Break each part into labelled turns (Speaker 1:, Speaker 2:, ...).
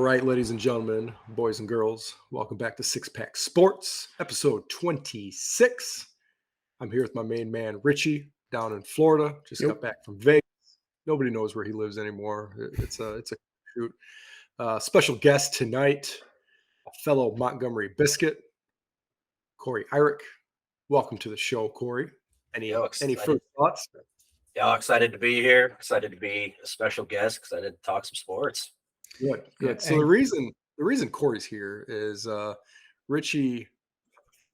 Speaker 1: right, ladies and gentlemen, boys and girls, welcome back to Six Pack Sports, episode 26. I'm here with my main man, Richie, down in Florida. Just got
Speaker 2: Yep.
Speaker 1: back from Vegas. Nobody knows where he lives anymore. It's a shoot. Special guest tonight, a fellow Montgomery Biscuit, Cory. Welcome to the show, Cory.
Speaker 3: Yo,
Speaker 1: Any first
Speaker 3: excited.
Speaker 1: thoughts?
Speaker 3: Excited to be here. Excited to be a special guest. Excited to talk some sports.
Speaker 1: Good,
Speaker 2: Yeah,
Speaker 1: good. So the reason Cory's here is Richie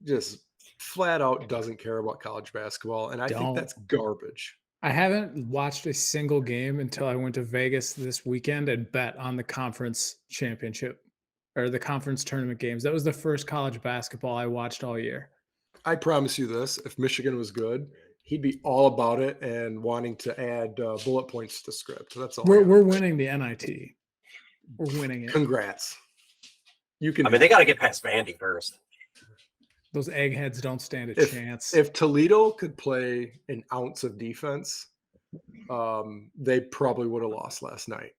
Speaker 1: just flat out doesn't care about college basketball, and I think
Speaker 2: don't.
Speaker 1: that's garbage.
Speaker 2: I haven't watched a single game until I went to Vegas this weekend and bet on the conference championship or the conference tournament games. That was the first college basketball I watched all year.
Speaker 1: I promise you this: if Michigan was good, he'd be all about it and wanting to add bullet points to script. That's all.
Speaker 2: We're winning the NIT. We're winning it.
Speaker 1: Congrats. You can.
Speaker 3: They got to get past Vandy first.
Speaker 2: Those eggheads don't stand a chance.
Speaker 1: If Toledo could play an ounce of defense, they probably would have lost last night.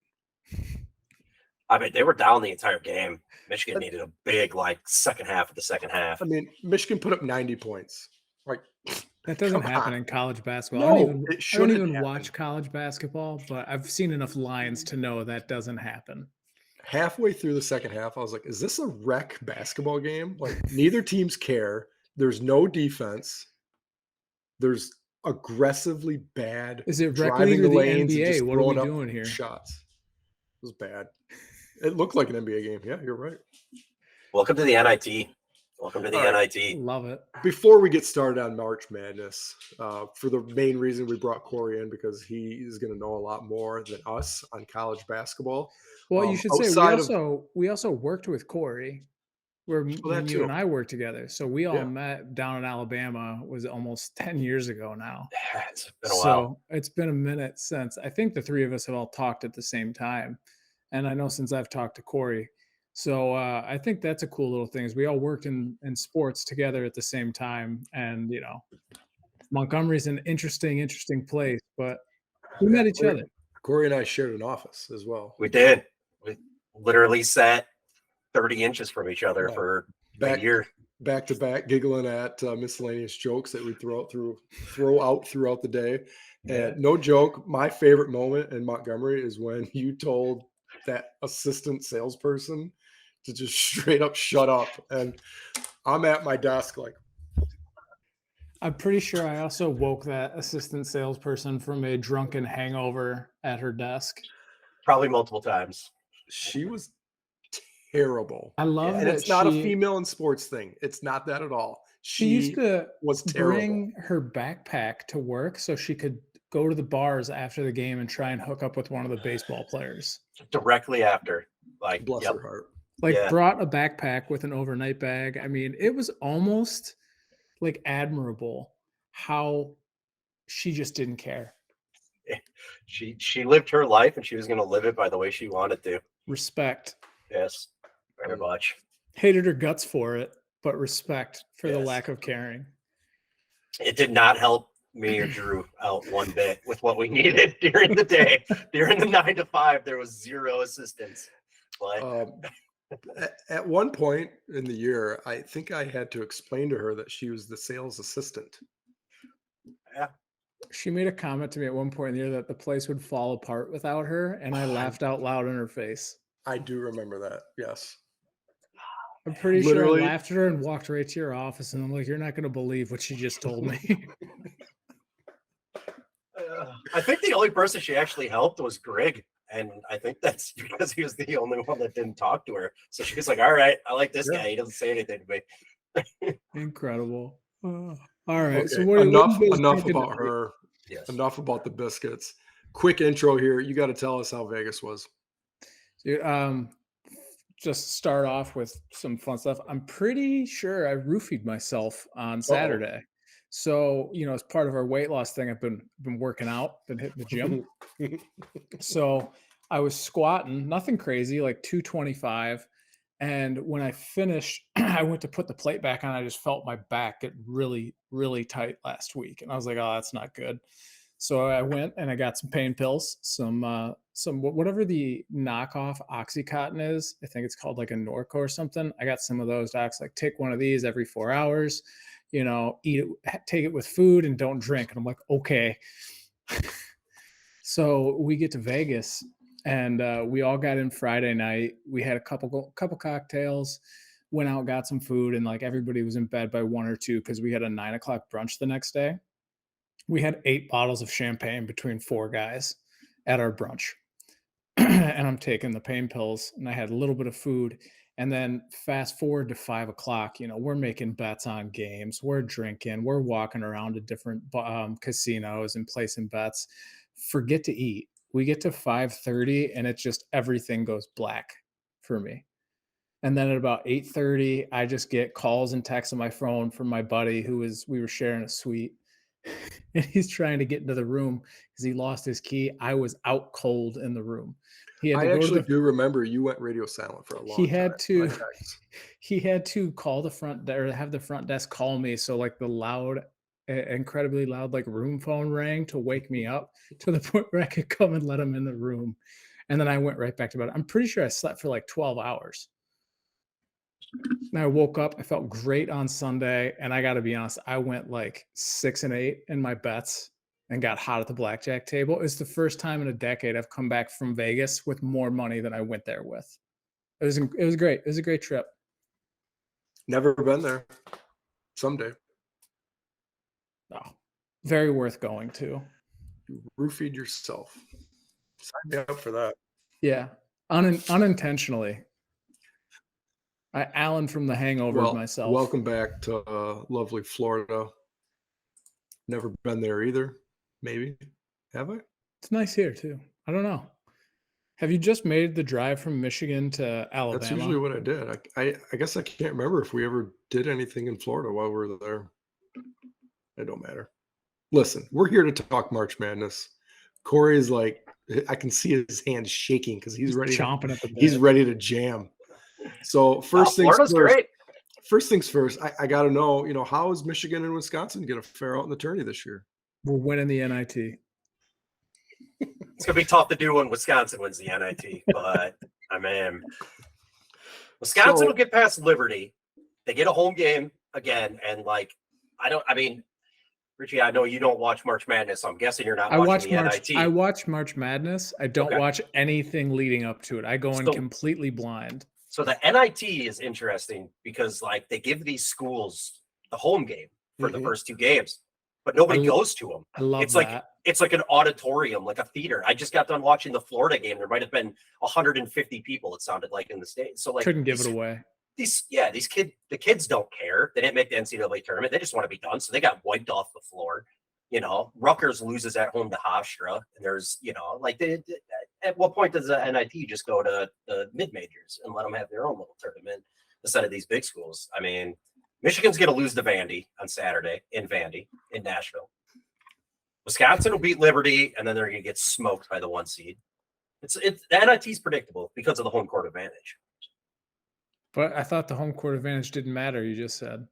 Speaker 3: They were down the entire game. Michigan needed a big, second half of the second half.
Speaker 1: I mean, Michigan put up 90 points. Like,
Speaker 2: that doesn't
Speaker 1: come
Speaker 2: happen
Speaker 1: on.
Speaker 2: in college basketball.
Speaker 1: No,
Speaker 2: I
Speaker 1: it
Speaker 2: don't even
Speaker 1: shouldn't happen.
Speaker 2: watch college basketball, but I've seen enough lines to know that doesn't happen.
Speaker 1: Halfway through the second half, I was like, is this a rec basketball game? Like, neither teams care. There's no defense. There's aggressively bad
Speaker 2: Is it rec
Speaker 1: driving
Speaker 2: league or
Speaker 1: the
Speaker 2: the
Speaker 1: lanes and just
Speaker 2: NBA? What are we
Speaker 1: throwing up
Speaker 2: doing here?
Speaker 1: shots. It was bad. It looked like an NBA game. Yeah, you're right.
Speaker 3: Welcome to the NIT. Welcome to the
Speaker 1: All right.
Speaker 3: NIT.
Speaker 2: Love it.
Speaker 1: Before we get started on March Madness, for the main reason we brought Cory in, because he is going to know a lot more than us on college basketball.
Speaker 2: Well, you should say we also worked with Cory, when you and I worked together. So we all met down in Alabama. Was almost 10 years ago now.
Speaker 3: Yeah, it's been a while.
Speaker 2: So it's been a minute since. I think the three of us have all talked at the same time, and I know since I've talked to Cory. So I think that's a cool little thing. Is we all worked in sports together at the same time, and Montgomery's an interesting place, but we met each other.
Speaker 1: Cory and I shared an office as well.
Speaker 3: We did. We literally sat 30 inches from each other for a year.
Speaker 1: Back to back, giggling at miscellaneous jokes that we throw out throughout the day. And no joke, my favorite moment in Montgomery is when you told that assistant salesperson to just straight up shut up. And I'm at my desk like,
Speaker 2: I'm pretty sure I also woke that assistant salesperson from a drunken hangover at her desk.
Speaker 3: Probably multiple times.
Speaker 1: She was terrible.
Speaker 2: I love that.
Speaker 1: And it's not a female in sports thing. It's not that at all.
Speaker 2: She used to
Speaker 1: was terrible.
Speaker 2: Bring her backpack to work so she could go to the bars after the game and try and hook up with one of the baseball players.
Speaker 3: Directly after.
Speaker 1: Bless her heart.
Speaker 2: Brought a backpack with an overnight bag. I mean, it was almost admirable how she just didn't care.
Speaker 3: She lived her life, and she was going to live it by the way she wanted to.
Speaker 2: Respect.
Speaker 3: Yes, very much.
Speaker 2: Hated her guts for it, but respect for the lack of caring.
Speaker 3: It did not help me or Drew out one bit with what we needed during the day. During the 9 to 5, there was zero assistance. But
Speaker 1: at one point in the year, I think I had to explain to her that she was the sales assistant.
Speaker 3: Yeah.
Speaker 2: She made a comment to me at one point in the year that the place would fall apart without her, and I laughed out loud in her face.
Speaker 1: I do remember that. Yes.
Speaker 2: I'm pretty sure I laughed at her and walked right to your office, and I'm like, you're not going to believe what she just told me.
Speaker 3: I think the only person she actually helped was Greg. And I think that's because he was the only one that didn't talk to her. So she was like, all right, I like this guy. He doesn't say anything to me.
Speaker 2: Incredible. All right.
Speaker 1: Okay.
Speaker 2: So
Speaker 1: enough about her.
Speaker 3: Yes.
Speaker 1: Enough about the biscuits. Quick intro here. You got to tell us how Vegas was.
Speaker 2: Dude, just start off with some fun stuff. I'm pretty sure I roofied myself on Saturday. So, as part of our weight loss thing, I've been working out, been hitting the gym. So I was squatting, nothing crazy, like 225. And when I finished, I went to put the plate back on. I just felt my back get really, really tight last week. And I was like, oh, that's not good. So I went and I got some pain pills, some whatever the knockoff Oxycontin is. I think it's called like a Norco or something. I got some of those. Docs like, take one of these every 4 hours. Eat it, take it with food, and don't drink. And I'm like, okay. So we get to Vegas, and we all got in Friday night. We had a couple cocktails, went out, got some food, and like everybody was in bed by 1 or 2 because we had a 9 o'clock brunch the next day. We had 8 bottles of champagne between 4 guys at our brunch. And I'm taking the pain pills, and I had a little bit of food. And then fast forward to 5 o'clock, we're making bets on games, we're drinking, we're walking around to different casinos and placing bets. Forget to eat. We get to 5:30, and it's just everything goes black for me. And then at about 8:30, I just get calls and texts on my phone from my buddy we were sharing a suite. And he's trying to get into the room because he lost his key. I was out cold in the room. He had to
Speaker 1: I
Speaker 2: go to
Speaker 1: actually
Speaker 2: the
Speaker 1: do remember you went radio silent for a long
Speaker 2: he
Speaker 1: time.
Speaker 2: had to
Speaker 1: by text.
Speaker 2: he had to call the front or have the front desk call me. So like the loud, incredibly loud, like room phone rang to wake me up to the point where I could come and let him in the room. And then I went right back to bed. I'm pretty sure I slept for like 12 hours. And I woke up, I felt great on Sunday, and I gotta be honest, I went like 6 and 8 in my bets and got hot at the blackjack table. It's the first time in a decade I've come back from Vegas with more money than I went there with. It was great. It was a great trip.
Speaker 1: Never been there. Someday.
Speaker 2: Oh, very worth going to.
Speaker 1: You roofied yourself. Sign me up for that.
Speaker 2: Yeah, unintentionally. I Alan from The Hangover
Speaker 1: Well,
Speaker 2: myself.
Speaker 1: welcome back to lovely Florida. Never been there either. Maybe. Have I?
Speaker 2: It's nice here too. I don't know. Have you just made the drive from Michigan to Alabama?
Speaker 1: That's usually what I did. I guess I can't remember if we ever did anything in Florida while we were there. It don't matter. Listen, we're here to talk March Madness. Cory is like, I can see his hands shaking because he's ready.
Speaker 2: Chomping at the bit.
Speaker 1: He's ready to jam. So first things
Speaker 3: Florida's
Speaker 1: first.
Speaker 3: great.
Speaker 1: First things first. I got to know, how is Michigan and Wisconsin going to fare out in the tourney this year?
Speaker 2: We're winning the NIT.
Speaker 3: It's gonna be tough to do when Wisconsin wins the NIT, but I mean, Wisconsin will get past Liberty. They get a home game again, and Richie, I know you don't watch March Madness, so I'm guessing you're not watching the NIT.
Speaker 2: I watch March Madness. I don't watch anything leading up to it. I go in completely blind.
Speaker 3: So the NIT is interesting because they give these schools the home game for the first 2 games, but nobody goes to them.
Speaker 2: I love that.
Speaker 3: It's like an auditorium, like a theater. I just got done watching the Florida game. There might have been 150 people, it sounded like, in the state. So
Speaker 2: couldn't give it away.
Speaker 3: The kids don't care. They didn't make the NCAA tournament. They just want to be done. So they got wiped off the floor. Rutgers loses at home to Hofstra. And there's, at what point does the NIT just go to the mid majors and let them have their own little tournament instead of these big schools? I mean, Michigan's going to lose to Vandy on Saturday in Nashville. Wisconsin will beat Liberty, and then they're going to get smoked by the 1 seed. The NIT's predictable because of the home court advantage.
Speaker 2: But I thought the home court advantage didn't matter. You just said.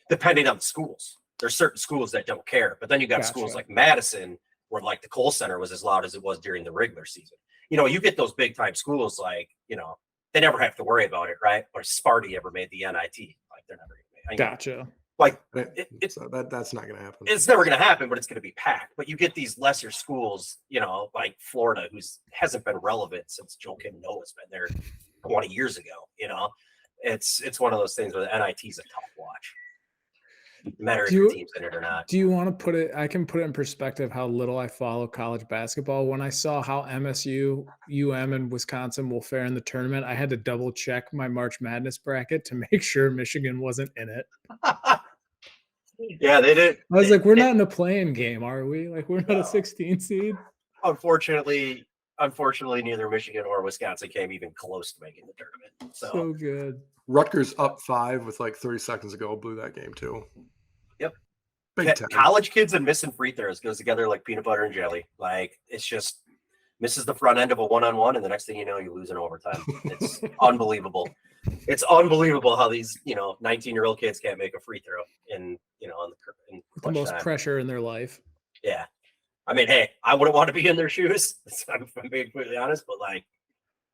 Speaker 3: Depending on the schools, there's certain schools that don't care. But then you got schools like Madison, where the Kohl Center was as loud as it was during the regular season. You get those big time schools they never have to worry about it, right? Or Sparty ever made the NIT? They're never going to.
Speaker 2: Gotcha.
Speaker 1: That's not going to happen.
Speaker 3: It's never going to happen, but it's going to be packed. But you get these lesser schools, like Florida, hasn't been relevant since Joe Kim Noah's been there 20 years ago. It's one of those things where the NIT is a tough watch. No matter if your team's in it or not.
Speaker 2: Do you want to put it? I can put it in perspective how little I follow college basketball. When I saw how MSU, UM, and Wisconsin will fare in the tournament, I had to double check my March Madness bracket to make sure Michigan wasn't in it.
Speaker 3: Yeah, they did.
Speaker 2: I was like, we're not in a playing game, are we? We're not a 16 seed.
Speaker 3: Unfortunately, neither Michigan or Wisconsin came even close to making the tournament.
Speaker 2: So good.
Speaker 1: Rutgers up 5 with 30 seconds ago, blew that game too.
Speaker 3: Yep.
Speaker 1: Big time.
Speaker 3: College kids and missing free throws goes together like peanut butter and jelly. It's just misses the front end of a 1-on-1, and the next thing you know, you lose in overtime. It's unbelievable. It's unbelievable how these 19-year-old kids can't make a free throw in
Speaker 2: with the most pressure in their life.
Speaker 3: Yeah. I mean, hey, I wouldn't want to be in their shoes. I'm being completely honest, but like,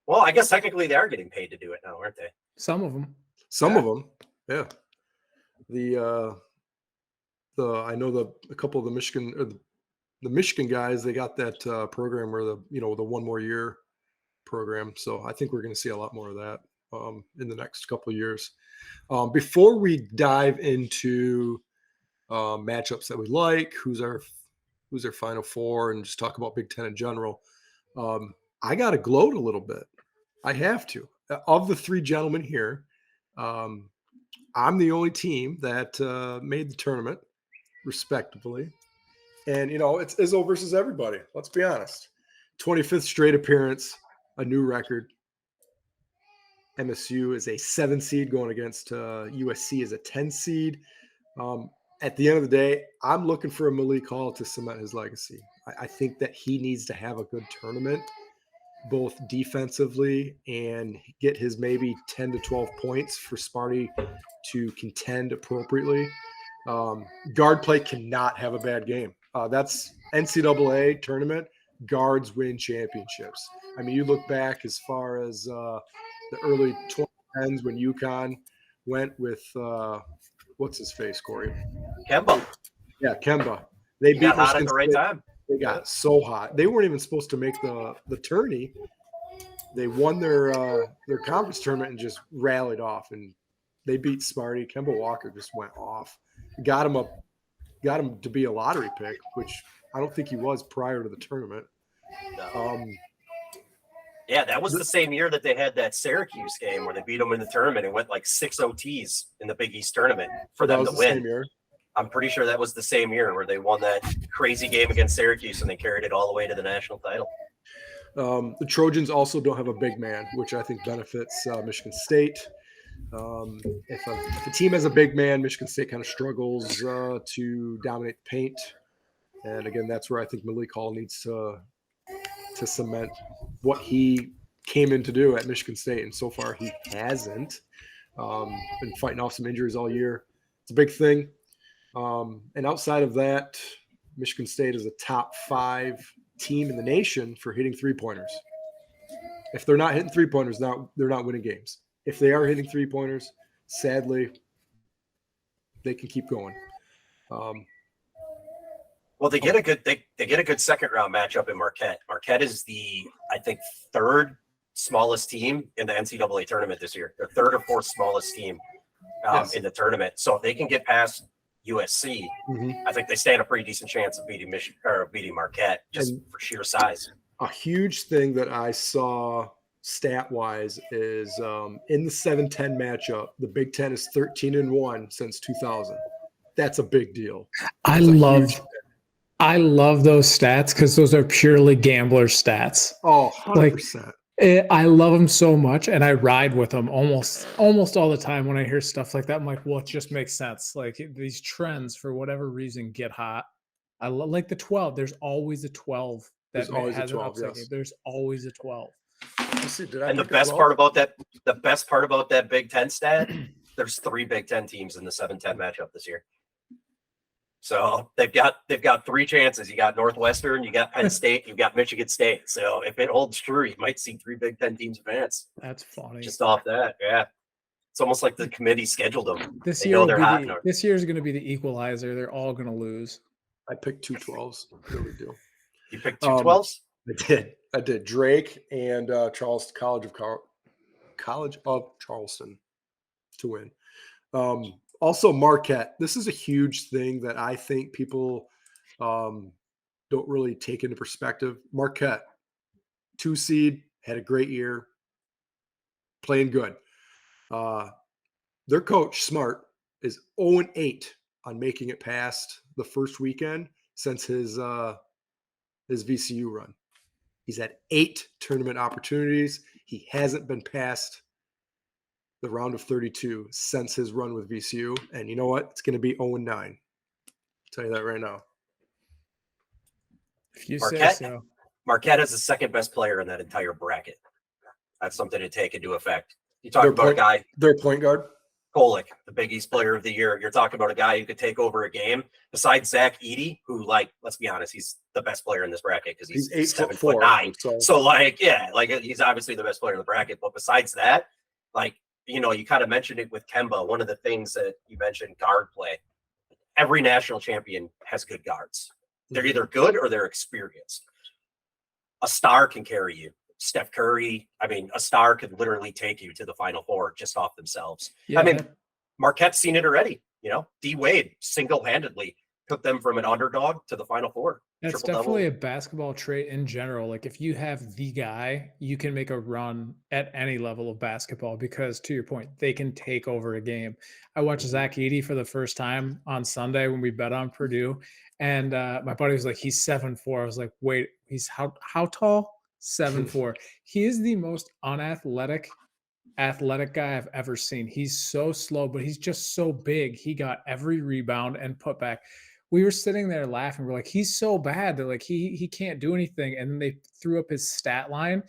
Speaker 3: well, I guess technically they are getting paid to do it now, aren't they?
Speaker 2: Some of them.
Speaker 1: Some of them, yeah. I know a couple of the Michigan the Michigan guys, they got that program where the 1 more year program. So I think we're going to see a lot more of that in the next couple of years. Before we dive into matchups that we like, who's our Final Four, and just talk about Big Ten in general, I got to gloat a little bit. I have to. Of the three gentlemen here, I'm the only team that made the tournament respectively. And, it's Izzo versus everybody. Let's be honest. 25th straight appearance, a new record. MSU is a 7 seed going against USC as a 10 seed. At the end of the day, I'm looking for a Malik Hall to cement his legacy. I think that he needs to have a good tournament, both defensively and get his maybe 10 to 12 points for Sparty to contend appropriately. Guard play cannot have a bad game. That's NCAA tournament. Guards win championships. I mean, you look back as far as the early 2010s when UConn went with what's his face, Cory?
Speaker 3: Kemba.
Speaker 1: Yeah, Kemba. They beat
Speaker 3: got hot
Speaker 1: Michigan
Speaker 3: at the right
Speaker 1: State.
Speaker 3: time.
Speaker 1: They got so hot. They weren't even supposed to make the tourney. They won their conference tournament and just rallied off, and they beat Sparty. Kemba Walker just went off. Got him to be a lottery pick, which I don't think he was prior to the tournament.
Speaker 3: No. Yeah, that was the same year that they had that Syracuse game where they beat them in the tournament and went like 6 OTs in the Big East tournament for them to win.
Speaker 1: Same year.
Speaker 3: I'm pretty sure that was the same year where they won that crazy game against Syracuse and they carried it all the way to the national title.
Speaker 1: The Trojans also don't have a big man, which I think benefits Michigan State. If a team has a big man, Michigan State kind of struggles to dominate the paint. And again, that's where I think Malik Hall needs to cement what he came in to do at Michigan State. And so far he hasn't. Been fighting off some injuries all year. It's a big thing. And outside of that, Michigan State is a top 5 team in the nation for hitting 3-pointers. If they're not hitting 3-pointers, they're not winning games. If they are hitting 3-pointers, sadly, they can keep going.
Speaker 3: Well, they get a good second round matchup in Marquette. Marquette is I think 3rd smallest team in the NCAA tournament this year. They're 3rd or 4th smallest team in the tournament. So if they can get past USC, I think they stand a pretty decent chance of beating Marquette just for sheer size.
Speaker 1: A huge thing that I saw stat-wise is in the 7-10 matchup, the Big Ten is 13-1 since 2000. That's a big deal.
Speaker 2: I love those stats because those are purely gambler stats.
Speaker 1: Oh, 100%.
Speaker 2: I love them so much, and I ride with them almost all the time when I hear stuff like that. I'm like, well, it just makes sense. Like these trends, for whatever reason, get hot. I like the 12. There's always a 12 that has an upset game. There's always a 12.
Speaker 3: And the best part about that Big Ten stat, there's 3 Big Ten teams in the 7-10 matchup this year. So they've got 3 chances. You got Northwestern, you got Penn State, you got Michigan State. So if it holds true, you might see 3 Big Ten teams advance.
Speaker 2: That's funny.
Speaker 3: Just off that, yeah. It's almost like the committee scheduled them.
Speaker 2: This year is going to be the equalizer. They're all going to lose.
Speaker 1: I picked 2 12s. Really do.
Speaker 3: You picked 2 12s?
Speaker 1: I did. Drake and Charleston College of Charleston to win. Also, Marquette. This is a huge thing that I think people don't really take into perspective. Marquette, 2 seed, had a great year, playing good. Their coach, Smart, is 0-8 on making it past the first weekend since his VCU run. He's had 8 tournament opportunities. He hasn't been past the round of 32 since his run with VCU. And you know what? It's going to be 0-9. I'll tell you that right now.
Speaker 2: If you say so.
Speaker 3: Marquette is the 2nd best player in that entire bracket. That's something to take into effect. You talk about a guy.
Speaker 1: Their point guard?
Speaker 3: Kolek, the Big East Player of the Year. You're talking about a guy who could take over a game. Besides Zach Edey, who, like, let's be honest, he's the best player in this bracket because he's 7'9". So like, yeah, like he's obviously the best player in the bracket. But besides that, like, you know, you kind of mentioned it with Kemba. One of the things that you mentioned, guard play. Every national champion has good guards. They're either good or they're experienced. A star can carry you. Steph Curry, I mean, a star could literally take you to the Final Four just off themselves.
Speaker 2: Yeah,
Speaker 3: I mean, Marquette's seen it already. You know, D Wade single-handedly took them from an underdog to the Final Four.
Speaker 2: That's definitely a basketball trait in general. Like, if you have the guy, you can make a run at any level of basketball because, to your point, they can take over a game. I watched Zach Edey for the first time on Sunday when we bet on Purdue, and my buddy was like, "He's 7'4". I was like, "Wait, he's how tall?" 7'4". He is the most athletic guy I've ever seen. He's so slow, but he's just so big. He got every rebound and put back. We were sitting there laughing. We're like, he's so bad that like he can't do anything. And then they threw up his stat line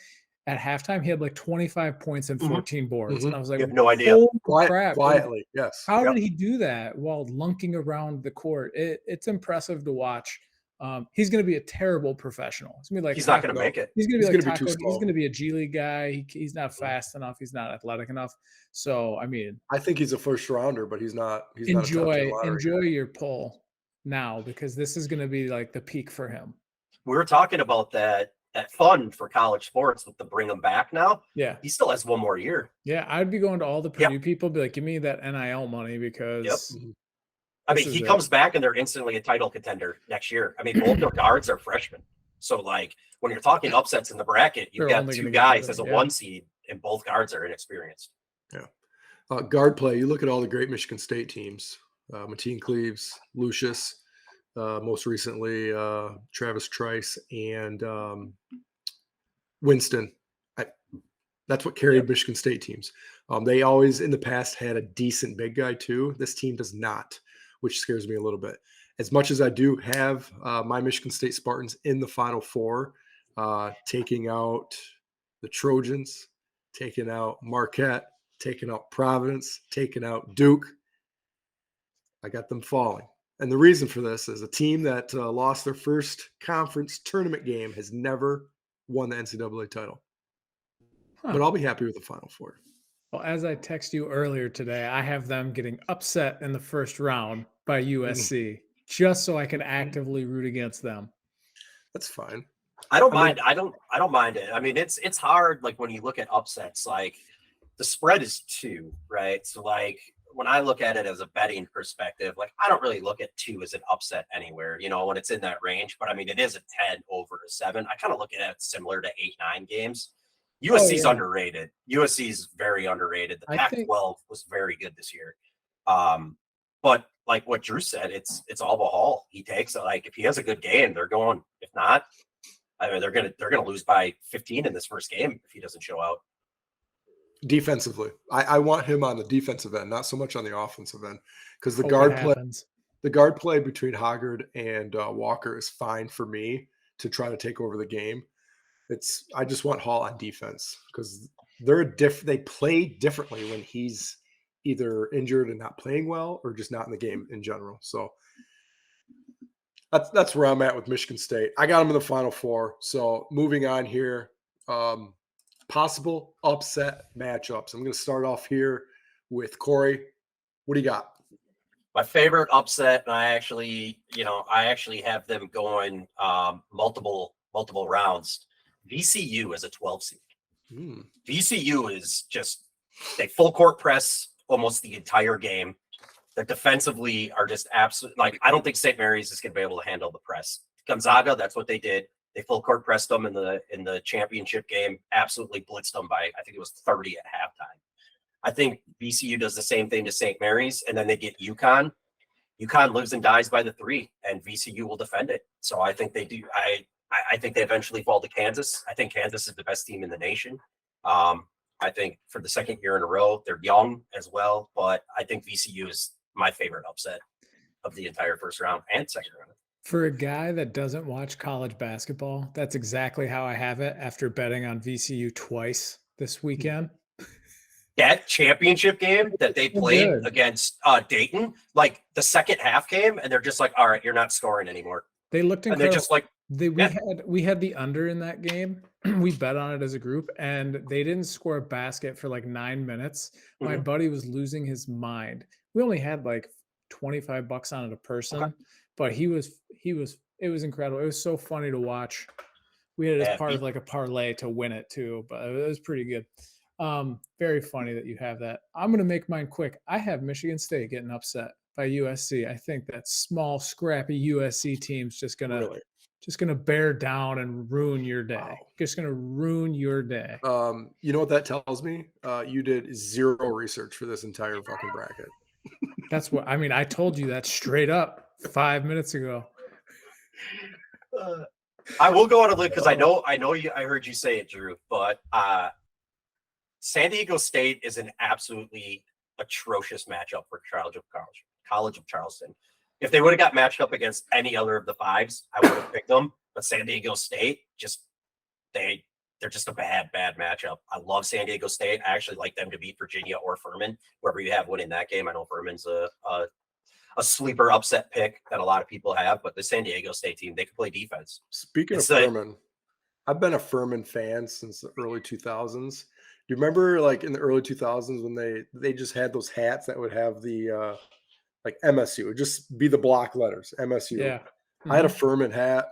Speaker 2: at halftime. He had like 25 points and 14 boards. And I was like,
Speaker 3: you have no idea.
Speaker 2: Holy crap.
Speaker 1: Quietly, yes.
Speaker 2: How did he do that while lunking around the court? It's impressive to watch. He's going to be a terrible professional. It's gonna be like
Speaker 3: he's not going to make it.
Speaker 2: He's going to be like Taco. He's going to be a G League guy. He's not fast enough. He's not athletic enough. So I mean,
Speaker 1: I think he's a first rounder, but he's not. He's
Speaker 2: enjoy
Speaker 1: not a
Speaker 2: your pull now because this is going to be like the peak for him.
Speaker 3: We were talking about that fund for college sports with the bring him back now.
Speaker 2: Yeah,
Speaker 3: he still has one more year.
Speaker 2: Yeah, I'd be going to all the Purdue people, be like, give me that NIL money because.
Speaker 3: I mean, he comes back and they're instantly a title contender next year. I mean, both their guards are freshmen. So, like, when you're talking upsets in the bracket, you've got two guys as a 1 seed, and both guards are inexperienced.
Speaker 1: Yeah. Guard play, you look at all the great Michigan State teams, Mateen Cleaves, Lucius, most recently Travis Trice, and Winston. That's what carried Michigan State teams. They always, in the past, had a decent big guy, too. This team does not, which scares me a little bit. As much as I do have my Michigan State Spartans in the Final Four, taking out the Trojans, taking out Marquette, taking out Providence, taking out Duke, I got them falling. And the reason for this is a team that lost their first conference tournament game has never won the NCAA title. But I'll be happy with the Final Four.
Speaker 2: Well, as I text you earlier today, I have them getting upset in the first round by USC just so I can actively root against them.
Speaker 1: That's fine.
Speaker 3: I don't mind. I don't mind it. I mean, it's hard. Like when you look at upsets, like the spread is 2, right? So like when I look at it as a betting perspective, like I don't really look at 2 as an upset anywhere, you know, when it's in that range. But I mean, it is a 10 over a 7. I kind of look at it similar to 8-9 games. USC's underrated. USC is very underrated. The Pac-12 was very good this year. But like what Drew said, it's all the Hall. He takes it. Like if he has a good game, they're going. If not, I mean they're gonna lose by 15 in this first game if he doesn't show out.
Speaker 1: Defensively, I want him on the defensive end, not so much on the offensive end, because the guard play between Hoggard and Walker is fine for me to try to take over the game. I just want Hall on defense because they play differently when he's either injured and not playing well or just not in the game in general. So that's where I'm at with Michigan State. I got them in the Final Four. So moving on here, possible upset matchups. I'm going to start off here with Cory. What do you got?
Speaker 3: My favorite upset, and I actually have them going multiple rounds. VCU as a 12 seed. VCU is just they full court press almost the entire game. They defensively are just absolute. Like I don't think St. Mary's is going to be able to handle the press. Gonzaga, that's what they did. They full court pressed them in the championship game. Absolutely blitzed them by I think it was 30 at halftime. I think VCU does the same thing to St. Mary's, and then they get UConn. UConn lives and dies by the 3, and VCU will defend it. So I think they do. I think they eventually fall to Kansas. I think Kansas is the best team in the nation. I think for the second year in a row, they're young as well, but I think VCU is my favorite upset of the entire first round and second round.
Speaker 2: For a guy that doesn't watch college basketball, that's exactly how I have it after betting on VCU twice this weekend.
Speaker 3: that championship game that they
Speaker 2: So
Speaker 3: played
Speaker 2: good.
Speaker 3: against Dayton, like the second half game, and they're just like, all right, you're not scoring anymore.
Speaker 2: They looked
Speaker 3: And they
Speaker 2: incredible.
Speaker 3: just like,
Speaker 2: We had the under in that game. We bet on it as a group, and they didn't score a basket for like 9 minutes. My
Speaker 3: Mhm.
Speaker 2: buddy was losing his mind. We only had like $25 on it a person, but it was incredible. It was so funny to watch. We had it as part of like a parlay to win it too, but it was pretty good. Very funny that you have that. I'm gonna make mine quick. I have Michigan State getting upset by USC. I think that small, scrappy USC team's just gonna bear down and ruin your day.
Speaker 1: Wow.
Speaker 2: Just gonna ruin your day.
Speaker 1: You know what that tells me? You did zero research for this entire fucking bracket.
Speaker 2: That's what I mean. I told you that straight up 5 minutes ago.
Speaker 3: I will go on a limb because I know you. I heard you say it, Drew. But San Diego State is an absolutely atrocious matchup for College of Charleston. If they would have got matched up against any other of the fives, I would have picked them. But San Diego State, they're just a bad matchup. I love San Diego State. I actually like them to beat Virginia or Furman, whoever you have winning that game. I know Furman's a sleeper upset pick that a lot of people have, but the San Diego State team, they can play defense.
Speaker 1: Speaking of Furman, I've been a Furman fan since the early 2000s. Do you remember like in the early 2000s when they just had those hats that would have the like MSU, it would just be the block letters, MSU.
Speaker 2: Yeah.
Speaker 1: I had a Furman hat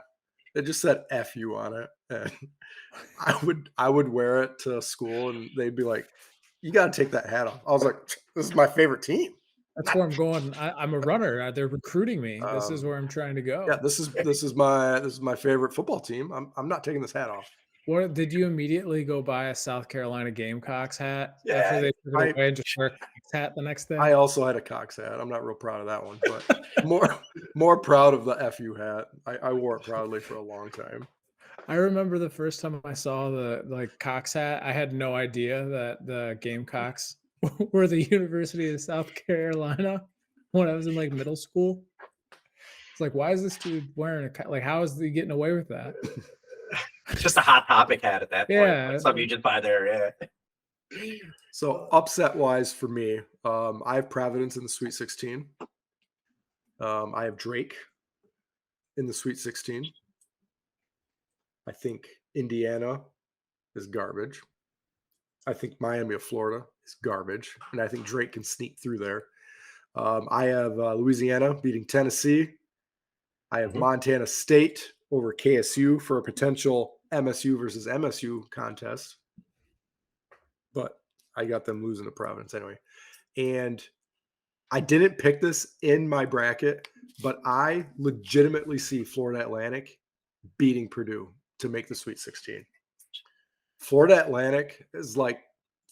Speaker 1: that just said FU on it. And I would wear it to school and they'd be like, you got to take that hat off. I was like, this is my favorite team.
Speaker 2: That's where I'm going. I'm a runner. They're recruiting me. This is where I'm trying to go.
Speaker 1: Yeah, this is my favorite football team. I'm not taking this hat off.
Speaker 2: What did you immediately go buy a South Carolina Gamecocks hat after they took it away and just wear a Cox hat the next day?
Speaker 1: I also had a Cox hat. I'm not real proud of that one, but more proud of the FU hat. I wore it proudly for a long time.
Speaker 2: I remember the first time I saw the Cox hat, I had no idea that the Gamecocks were the University of South Carolina when I was in like middle school. It's like, why is this dude wearing how is he getting away with that?
Speaker 3: It's just a hot topic hat at that point.
Speaker 2: Yeah.
Speaker 3: Like something you just buy there. Yeah.
Speaker 1: So upset wise for me, I have Providence in the Sweet 16. I have Drake in the Sweet 16. I think Indiana is garbage. I think Miami of Florida is garbage. And I think Drake can sneak through there. I have Louisiana beating Tennessee. I have Montana State over KSU for a potential MSU versus MSU contest. But I got them losing to Providence anyway. And I didn't pick this in my bracket, but I legitimately see Florida Atlantic beating Purdue to make the Sweet 16. Florida Atlantic is like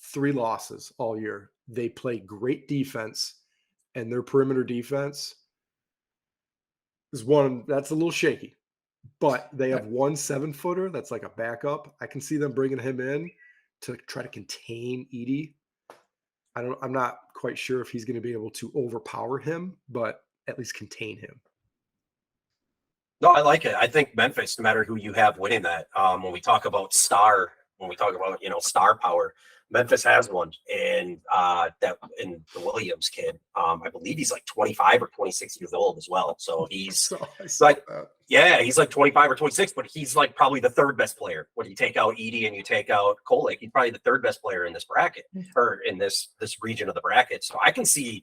Speaker 1: 3 losses all year. They play great defense, and their perimeter defense is one that's a little shaky. But they have one 7-footer that's like a backup. I can see them bringing him in to try to contain Edey. I'm not quite sure if he's going to be able to overpower him, but at least contain him.
Speaker 3: No, I like it. I think Memphis, no matter who you have winning that, when we talk about star power, Memphis has one, and the Williams kid, I believe he's like 25 or 26 years old as well. So he's he's like 25 or 26, but he's like probably the third best player. When you take out Edey and you take out Kolek, he's probably the third best player in this bracket or in this region of the bracket. So I can see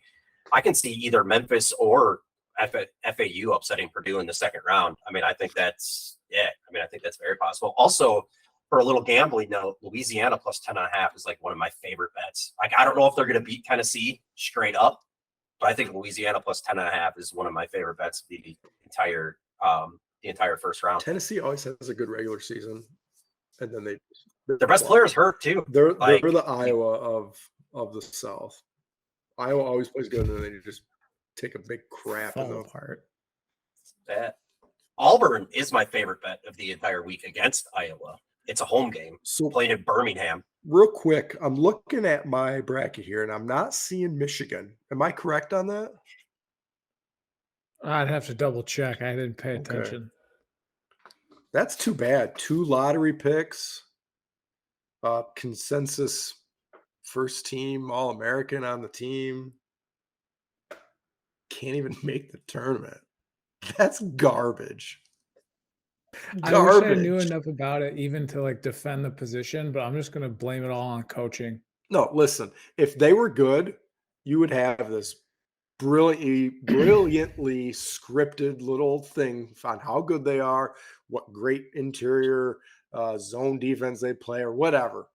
Speaker 3: either Memphis or FAU upsetting Purdue in the second round. I think that's very possible. Also, for a little gambling note, Louisiana plus 10.5 is like one of my favorite bets. Like, I don't know if they're going to beat Tennessee straight up, but I think Louisiana plus 10.5 is one of my favorite bets the entire first round.
Speaker 1: Tennessee always has a good regular season, and then
Speaker 3: their best players hurt too.
Speaker 1: They're the Iowa of the South. Iowa always plays good, and then they just take a big crap in the
Speaker 2: apart.
Speaker 3: That Auburn is my favorite bet of the entire week against Iowa. It's a home game, so playing in Birmingham.
Speaker 1: Real quick, I'm looking at my bracket here, and I'm not seeing Michigan. Am I correct on that?
Speaker 2: I'd have to double check. I didn't pay attention.
Speaker 1: That's too bad. 2 lottery picks, consensus first team All-American on the team. Can't even make the tournament. That's garbage.
Speaker 2: I wish I knew
Speaker 1: Garbage.
Speaker 2: enough about it even to like defend the position, but I'm just going to blame it all on coaching.
Speaker 1: No, listen, if they were good, you would have this brilliantly scripted little thing on how good they are, what great interior zone defense they play, or whatever.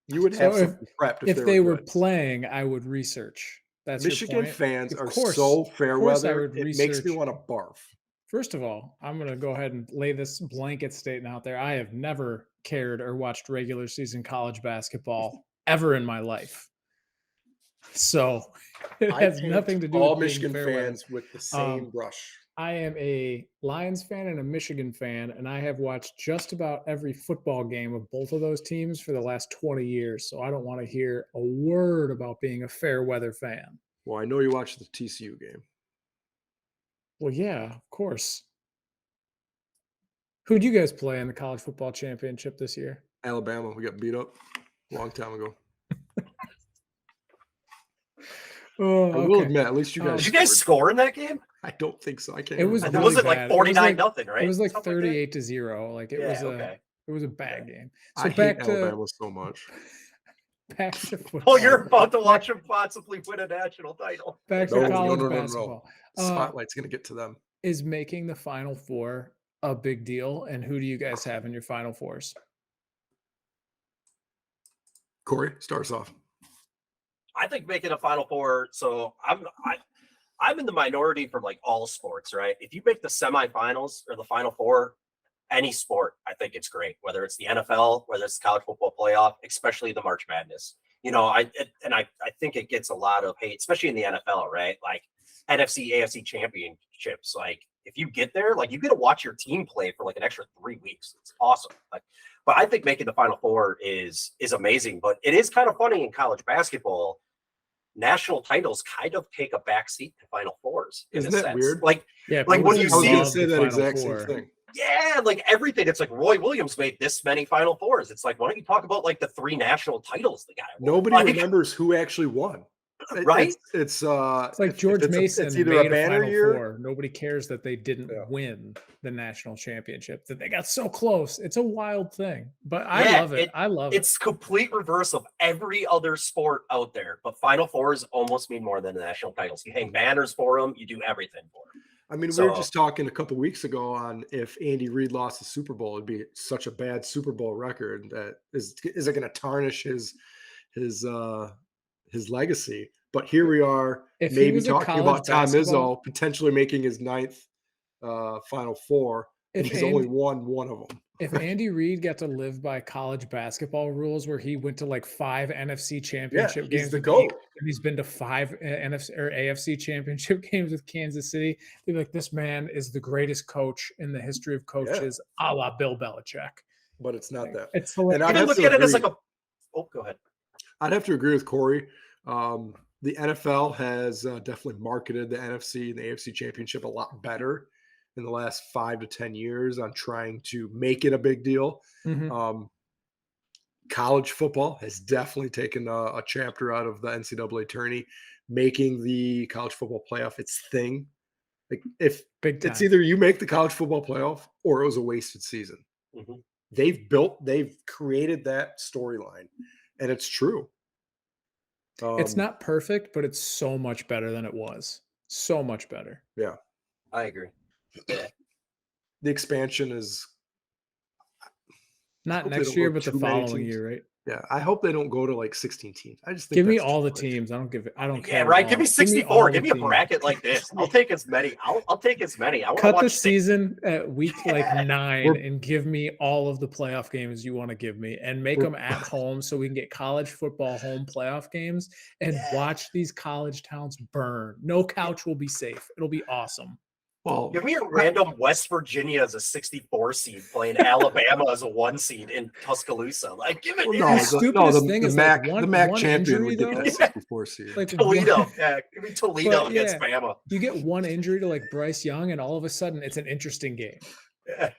Speaker 1: You would have
Speaker 2: So
Speaker 1: something prepped if
Speaker 2: if
Speaker 1: they
Speaker 2: they
Speaker 1: were
Speaker 2: were
Speaker 1: good.
Speaker 2: playing, I would research. That's your
Speaker 1: Michigan
Speaker 2: point.
Speaker 1: fans
Speaker 2: Of
Speaker 1: are
Speaker 2: course,
Speaker 1: so fair
Speaker 2: of course, I
Speaker 1: weather,
Speaker 2: would
Speaker 1: it makes me
Speaker 2: research.
Speaker 1: want to barf.
Speaker 2: First of all, I'm going to go ahead and lay this blanket statement out there. I have never cared or watched regular season college basketball ever in my life. So it
Speaker 1: I
Speaker 2: has
Speaker 1: paint
Speaker 2: nothing to do
Speaker 1: all
Speaker 2: with being
Speaker 1: Michigan
Speaker 2: fair weather.
Speaker 1: fans with the same
Speaker 2: Um,
Speaker 1: brush.
Speaker 2: I am a Lions fan and a Michigan fan, and I have watched just about every football game of both of those teams for the last 20 years. So I don't want to hear a word about being a fair weather fan.
Speaker 1: Well, I know you watched the TCU game.
Speaker 2: Well, yeah, of course. Who'd you guys play in the college football championship this year?
Speaker 1: Alabama, we got beat up a long time ago.
Speaker 2: Oh,
Speaker 1: I will
Speaker 2: okay.
Speaker 1: admit, at least you guys
Speaker 3: Did you guys
Speaker 1: scored.
Speaker 3: score in that game?
Speaker 1: I don't think so. I can't
Speaker 2: It was
Speaker 1: remember.
Speaker 3: Was
Speaker 2: really
Speaker 3: it like
Speaker 2: bad. It was
Speaker 3: 49 nothing, right?
Speaker 2: It was like
Speaker 3: Something like that?
Speaker 2: 38-0. Like it
Speaker 3: Yeah,
Speaker 2: was
Speaker 3: okay.
Speaker 2: it was a bad game. So
Speaker 1: I
Speaker 2: back
Speaker 1: hate
Speaker 2: to
Speaker 1: Alabama so much.
Speaker 2: back to football.
Speaker 3: Oh, you're about to watch him possibly win a national title.
Speaker 2: Back
Speaker 1: No,
Speaker 2: to
Speaker 1: no,
Speaker 2: college
Speaker 1: no, no, no.
Speaker 2: basketball.
Speaker 1: Spotlight's going to get to them.
Speaker 2: Is making the Final Four a big deal? And who do you guys have in your Final Fours?
Speaker 1: Cory, starts off.
Speaker 3: I think making a Final Four. So I'm in the minority for like all sports, right? If you make the semifinals or the Final Four, any sport, I think it's great. Whether it's the NFL, whether it's the college football playoff, especially the March Madness. You know, I think it gets a lot of hate, especially in the NFL, right? Like NFC, AFC championships. Like if you get there, like you get to watch your team play for like an extra 3 weeks. It's awesome. Like, but I think making the Final Four is amazing. But it is kind of funny in college basketball. National titles kind of take a backseat to Final Fours.
Speaker 1: Isn't that weird?
Speaker 3: Like,
Speaker 2: Yeah,
Speaker 3: like when you
Speaker 1: I was
Speaker 3: see
Speaker 1: going to say that exact same
Speaker 2: Four.
Speaker 1: thing.
Speaker 3: yeah, like everything. It's like Roy Williams made this many Final Fours. It's like, why don't you talk about like the 3 national titles the guy won?
Speaker 1: Nobody
Speaker 3: Like,
Speaker 1: remembers who actually won.
Speaker 3: Right?
Speaker 2: It's
Speaker 1: It's
Speaker 2: like George Mason
Speaker 1: it's either
Speaker 2: made
Speaker 1: a
Speaker 2: a
Speaker 1: banner
Speaker 2: Final
Speaker 1: year.
Speaker 2: Four. Nobody cares that they didn't
Speaker 1: Yeah.
Speaker 2: win the national championship, that they got so close. It's a wild thing, but I
Speaker 3: Yeah,
Speaker 2: love it. I love it.
Speaker 3: It's complete reverse of every other sport out there. But Final Fours almost mean more than the national titles. You hang banners for them. You do everything for them.
Speaker 1: I mean, we
Speaker 3: So-
Speaker 1: were just talking a couple weeks ago on if Andy Reid lost the Super Bowl, it'd be such a bad Super Bowl record that is it going to tarnish his legacy? But here we are,
Speaker 2: If he
Speaker 1: maybe
Speaker 2: was a
Speaker 1: talking
Speaker 2: college
Speaker 1: about Tom
Speaker 2: basketball-
Speaker 1: Izzo potentially making his 9th Final Four, and
Speaker 2: If
Speaker 1: he's
Speaker 2: Andy-
Speaker 1: only won one of them.
Speaker 2: If Andy Reid got to live by college basketball rules, where he went to like 5 NFC championship
Speaker 1: he's
Speaker 2: games,
Speaker 1: the
Speaker 2: with
Speaker 1: GOAT.
Speaker 2: and he's been to 5 NFC or AFC championship games with Kansas City, they'd be like, this man is the greatest coach in the history of coaches, a la Bill Belichick.
Speaker 1: But it's not that.
Speaker 2: It's hilarious.
Speaker 1: And I'd
Speaker 3: Even
Speaker 1: have
Speaker 3: look
Speaker 1: to
Speaker 3: at it as
Speaker 1: agree.
Speaker 3: like a. Oh, go ahead.
Speaker 1: I'd have to agree with Cory. The NFL has definitely marketed the NFC and the AFC championship a lot better in the last 5 to 10 years on trying to make it a big deal.
Speaker 2: Mhm.
Speaker 1: College football has definitely taken a chapter out of the NCAA tourney, making the college football playoff its thing. Like if
Speaker 2: Big time.
Speaker 1: it's either you make the college football playoff or it was a wasted season.
Speaker 3: Mhm.
Speaker 1: They've created that storyline, and it's true.
Speaker 2: It's not perfect, but it's so much better than it was. So much better.
Speaker 1: Yeah.
Speaker 3: I agree. Yeah.
Speaker 1: The expansion is
Speaker 2: Not
Speaker 1: hope they
Speaker 2: next
Speaker 1: don't
Speaker 2: year,
Speaker 1: go
Speaker 2: but the
Speaker 1: too many
Speaker 2: following
Speaker 1: teams.
Speaker 2: year, right?
Speaker 1: Yeah, I hope they don't go to like 16 teams. I just think
Speaker 2: Give me
Speaker 1: that's too
Speaker 2: all the
Speaker 1: much.
Speaker 2: teams. I don't
Speaker 3: Yeah,
Speaker 2: care.
Speaker 3: right.
Speaker 2: at
Speaker 3: Give me
Speaker 2: all.
Speaker 3: 64.
Speaker 2: all
Speaker 3: Give
Speaker 2: the
Speaker 3: me a
Speaker 2: teams.
Speaker 3: bracket like this. I'll take as many. I'll take as many. I want to
Speaker 2: Cut
Speaker 3: watch
Speaker 2: the
Speaker 3: 6.
Speaker 2: season at week like
Speaker 3: Yeah.
Speaker 2: 9
Speaker 1: We're-
Speaker 2: and give me all of the playoff games you want to give me, and make
Speaker 1: We're-
Speaker 2: them at home so we can get college football home playoff games and
Speaker 3: Yeah.
Speaker 2: watch these college towns burn. No couch will be safe. It'll be awesome.
Speaker 1: Well,
Speaker 3: Give me a random West Virginia as a 64 seed playing Alabama as a 1 seed in Tuscaloosa. Like, give it
Speaker 1: well,
Speaker 2: The
Speaker 1: no,
Speaker 2: stupidest thing
Speaker 1: the
Speaker 2: is, like,
Speaker 1: MAC,
Speaker 2: one-
Speaker 1: the MAC
Speaker 2: one
Speaker 1: champion
Speaker 2: injury,
Speaker 1: would get
Speaker 2: though.
Speaker 1: that 64 seed.
Speaker 2: Like
Speaker 3: Toledo.
Speaker 2: one-
Speaker 3: Yeah, give me Toledo
Speaker 2: But,
Speaker 3: against
Speaker 2: yeah.
Speaker 3: Bama.
Speaker 2: you get one injury to like Bryce Young, and all of a sudden it's an interesting game.
Speaker 3: Yeah.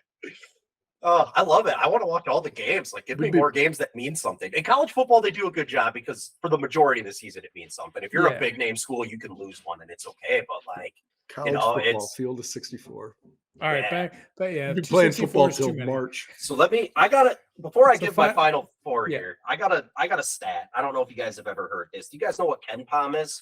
Speaker 3: Oh, I love it. I want to watch all the games. Like, give me more games that mean something. In college football, they do a good job because for the majority of the season, it means something. If you're a big name school, you can lose one and it's okay. But like,
Speaker 1: college football field of 64.
Speaker 2: All right, but yeah,
Speaker 1: you've been playing football till March.
Speaker 3: So I gotta before I give my final four here, I got a stat. I don't know if you guys have ever heard this. Do you guys know what Ken Palm is?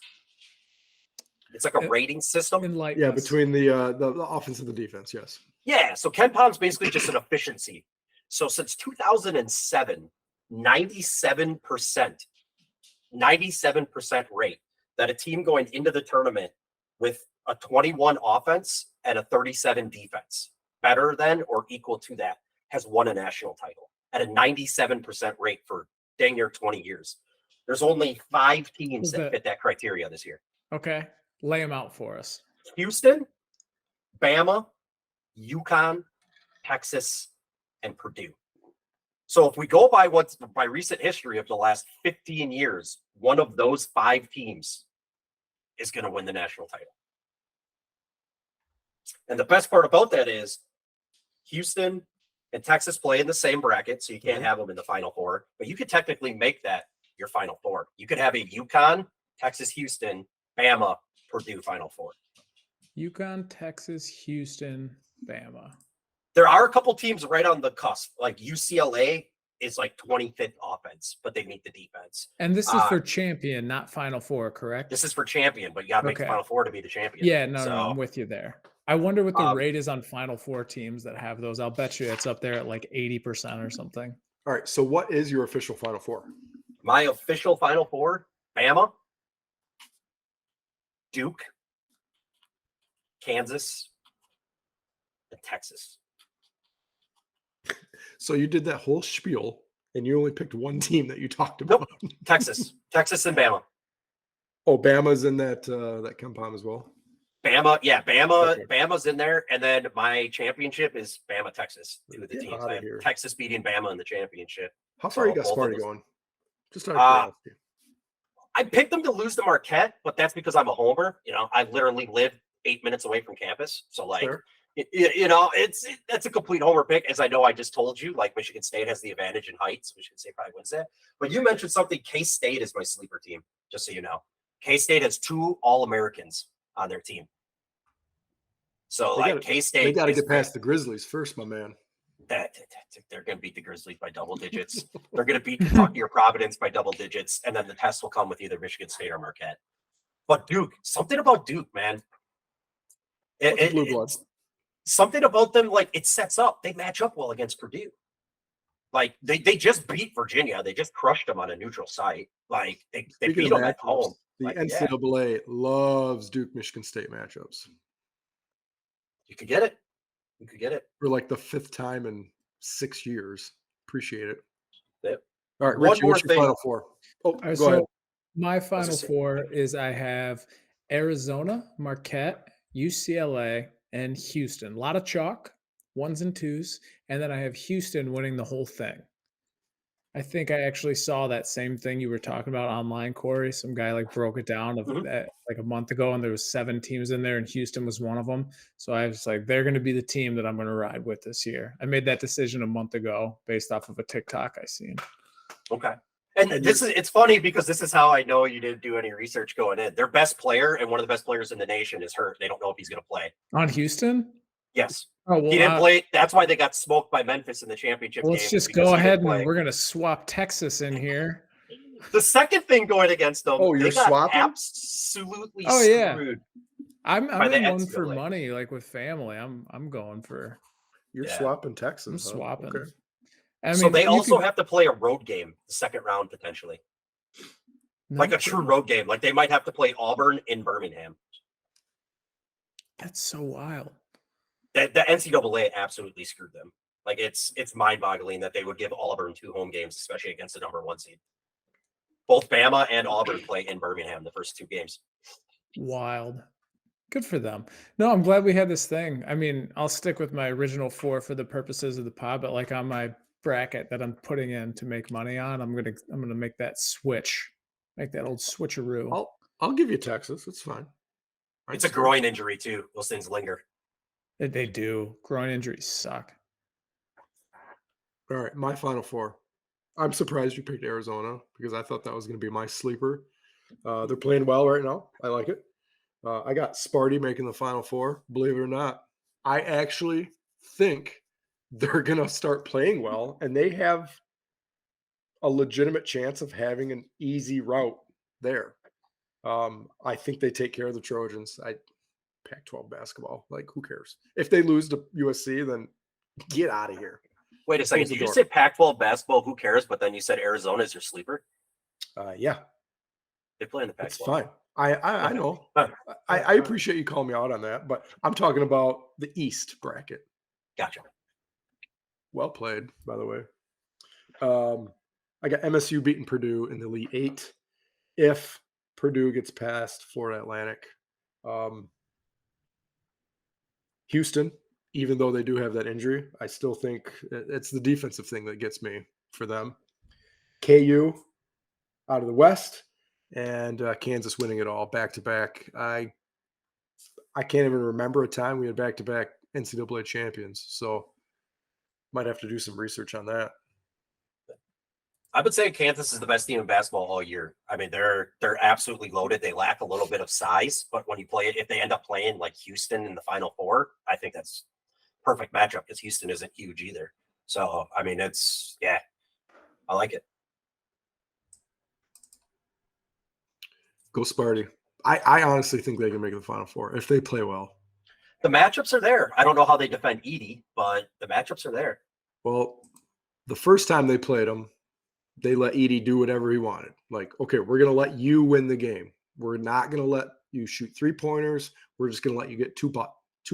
Speaker 3: It's like a rating system.
Speaker 1: Between the offense and the defense, yes.
Speaker 3: Yeah, so Ken Palm's basically just an efficiency. So since 2007, 97% rate that a team going into the tournament with a 21 offense and a 37 defense, better than or equal to that, has won a national title at a 97% rate for dang near 20 years. There's only 5 teams that fit that criteria this year.
Speaker 2: Okay. Lay them out for us.
Speaker 3: Houston, Bama, UConn, Texas, and Purdue. So if we go by recent history of the last 15 years, one of those 5 teams is going to win the national title. And the best part about that is Houston and Texas play in the same bracket, so you can't have them in the Final Four, but you could technically make that your Final Four. You could have a UConn, Texas, Houston, Bama, Purdue Final Four.
Speaker 2: UConn, Texas, Houston, Bama.
Speaker 3: There are a couple teams right on the cusp. Like UCLA is like 25th offense, but they meet the defense.
Speaker 2: And this is for champion, not Final Four, correct?
Speaker 3: This is for champion, but you got to make the Final Four to be the champion.
Speaker 2: Yeah, no, I'm with you there. I wonder what the rate is on Final Four teams that have those. I'll bet you it's up there at like 80% or something.
Speaker 1: All right, so what is your official Final Four?
Speaker 3: My official Final Four: Bama, Duke, Kansas, and Texas.
Speaker 1: So you did that whole spiel, and you only picked one team that you talked about.
Speaker 3: Nope. Texas and Bama.
Speaker 1: Oh, Bama's in that Ken Palm as well.
Speaker 3: Bama, yeah, Bama's in there, and then my championship is Bama, Texas. 2 of the teams. I have Texas beating Bama in the championship.
Speaker 1: How far you got Sparty going? Just out of curiosity.
Speaker 3: I picked them to lose to Marquette, but that's because I'm a homer. You know, I literally live 8 minutes away from campus, so like, that's a complete homer pick. As I know, I just told you, like Michigan State has the advantage in height, so Michigan State probably wins that. But you mentioned something. K-State is my sleeper team, just so you know. K-State has 2 All-Americans on their team. So K-State,
Speaker 1: they got to get past the Grizzlies first, my man.
Speaker 3: They're going to beat the Grizzlies by double digits. They're going to beat Kentucky or Providence by double digits, and then the test will come with either Michigan State or Marquette. But Duke, something about Duke, man.
Speaker 1: Blue blood.
Speaker 3: Something about them, like it sets up. They match up well against Purdue. Like they just beat Virginia. They just crushed them on a neutral site. Like they beat them at home.
Speaker 1: The NCAA loves Duke Michigan State matchups.
Speaker 3: You could get it. You could get it.
Speaker 1: For like the 5th time in 6 years. Appreciate it.
Speaker 3: Yep.
Speaker 1: All right, Richie, what's your Final Four? Oh, go ahead.
Speaker 2: My Final Four is I have Arizona, Marquette, UCLA, and Houston. A lot of chalk, 1s and 2s, and then I have Houston winning the whole thing. I think I actually saw that same thing you were talking about online, Cory. Some guy like broke it down of that like a month ago, and there was 7 teams in there, and Houston was one of them. So I was like, they're going to be the team that I'm going to ride with this year. I made that decision a month ago based off of a TikTok I seen.
Speaker 3: Okay. And it's funny because this is how I know you didn't do any research going in. Their best player and one of the best players in the nation is hurt. They don't know if he's going to play.
Speaker 2: On Houston?
Speaker 3: Yes.
Speaker 2: Oh, well,
Speaker 3: he didn't play. That's why they got smoked by Memphis in the championship game.
Speaker 2: Let's just go ahead and we're going to swap Texas in here.
Speaker 3: The second thing going against them,
Speaker 1: you're swapping?
Speaker 3: Absolutely
Speaker 2: screwed. I'm in one for money, like with family. I'm going for.
Speaker 1: You're swapping Texas.
Speaker 2: I'm swapping.
Speaker 1: Okay.
Speaker 3: I mean, so they also have to play a road game, the second round potentially, like a true road game. Like they might have to play Auburn in Birmingham.
Speaker 2: That's so wild.
Speaker 3: The NCAA absolutely screwed them. Like it's mind-boggling that they would give Auburn 2 home games, especially against the number 1 seed. Both Bama and Auburn play in Birmingham the first 2 games.
Speaker 2: Wild. Good for them. No, I'm glad we had this thing. I mean, I'll stick with my original 4 for the purposes of the pod, but like on my bracket that I'm putting in to make money on, I'm gonna make that switch, make that old switcheroo.
Speaker 1: I'll give you Texas. It's fine.
Speaker 3: It's a groin injury too. Those things linger.
Speaker 2: They do. Groin injuries suck.
Speaker 1: All right, my Final Four. I'm surprised you picked Arizona because I thought that was going to be my sleeper. They're playing well right now. I like it. I got Sparty making the Final Four. Believe it or not, I actually think they're going to start playing well, and they have a legitimate chance of having an easy route there. I think they take care of the Trojans. Pac-12 basketball, like who cares? If they lose to USC, then get out of here.
Speaker 3: Wait a second.
Speaker 1: Close the
Speaker 3: Did you
Speaker 1: door.
Speaker 3: say Pac-12 basketball? Who cares? But then you said Arizona is your sleeper.
Speaker 1: Yeah,
Speaker 3: They play in the Pac-12.
Speaker 1: it's fine. I
Speaker 3: Okay.
Speaker 1: know.
Speaker 3: Huh.
Speaker 1: I appreciate you calling me out on that, but I'm talking about the East bracket.
Speaker 3: Gotcha.
Speaker 1: Well played, by the way. I got MSU beating Purdue in the Elite Eight. If Purdue gets past Florida Atlantic, Houston, even though they do have that injury, I still think it's the defensive thing that gets me for them. KU out of the West, and Kansas winning it all back to back. I can't even remember a time we had back to back NCAA champions, so might have to do some research on that.
Speaker 3: I would say Kansas is the best team in basketball all year. I mean, they're absolutely loaded. They lack a little bit of size, but when you play it, if they end up playing like Houston in the Final Four, I think that's perfect matchup because Houston isn't huge either. So I mean, I like it.
Speaker 1: Go Sparty. I honestly think they can make the Final Four if they play well.
Speaker 3: The matchups are there. I don't know how they defend Edie, but the matchups are there.
Speaker 1: Well, the first time they played them, they let Edie do whatever he wanted. Like, okay, we're going to let you win the game. We're not going to let you shoot 3-pointers. We're just going to let you get 2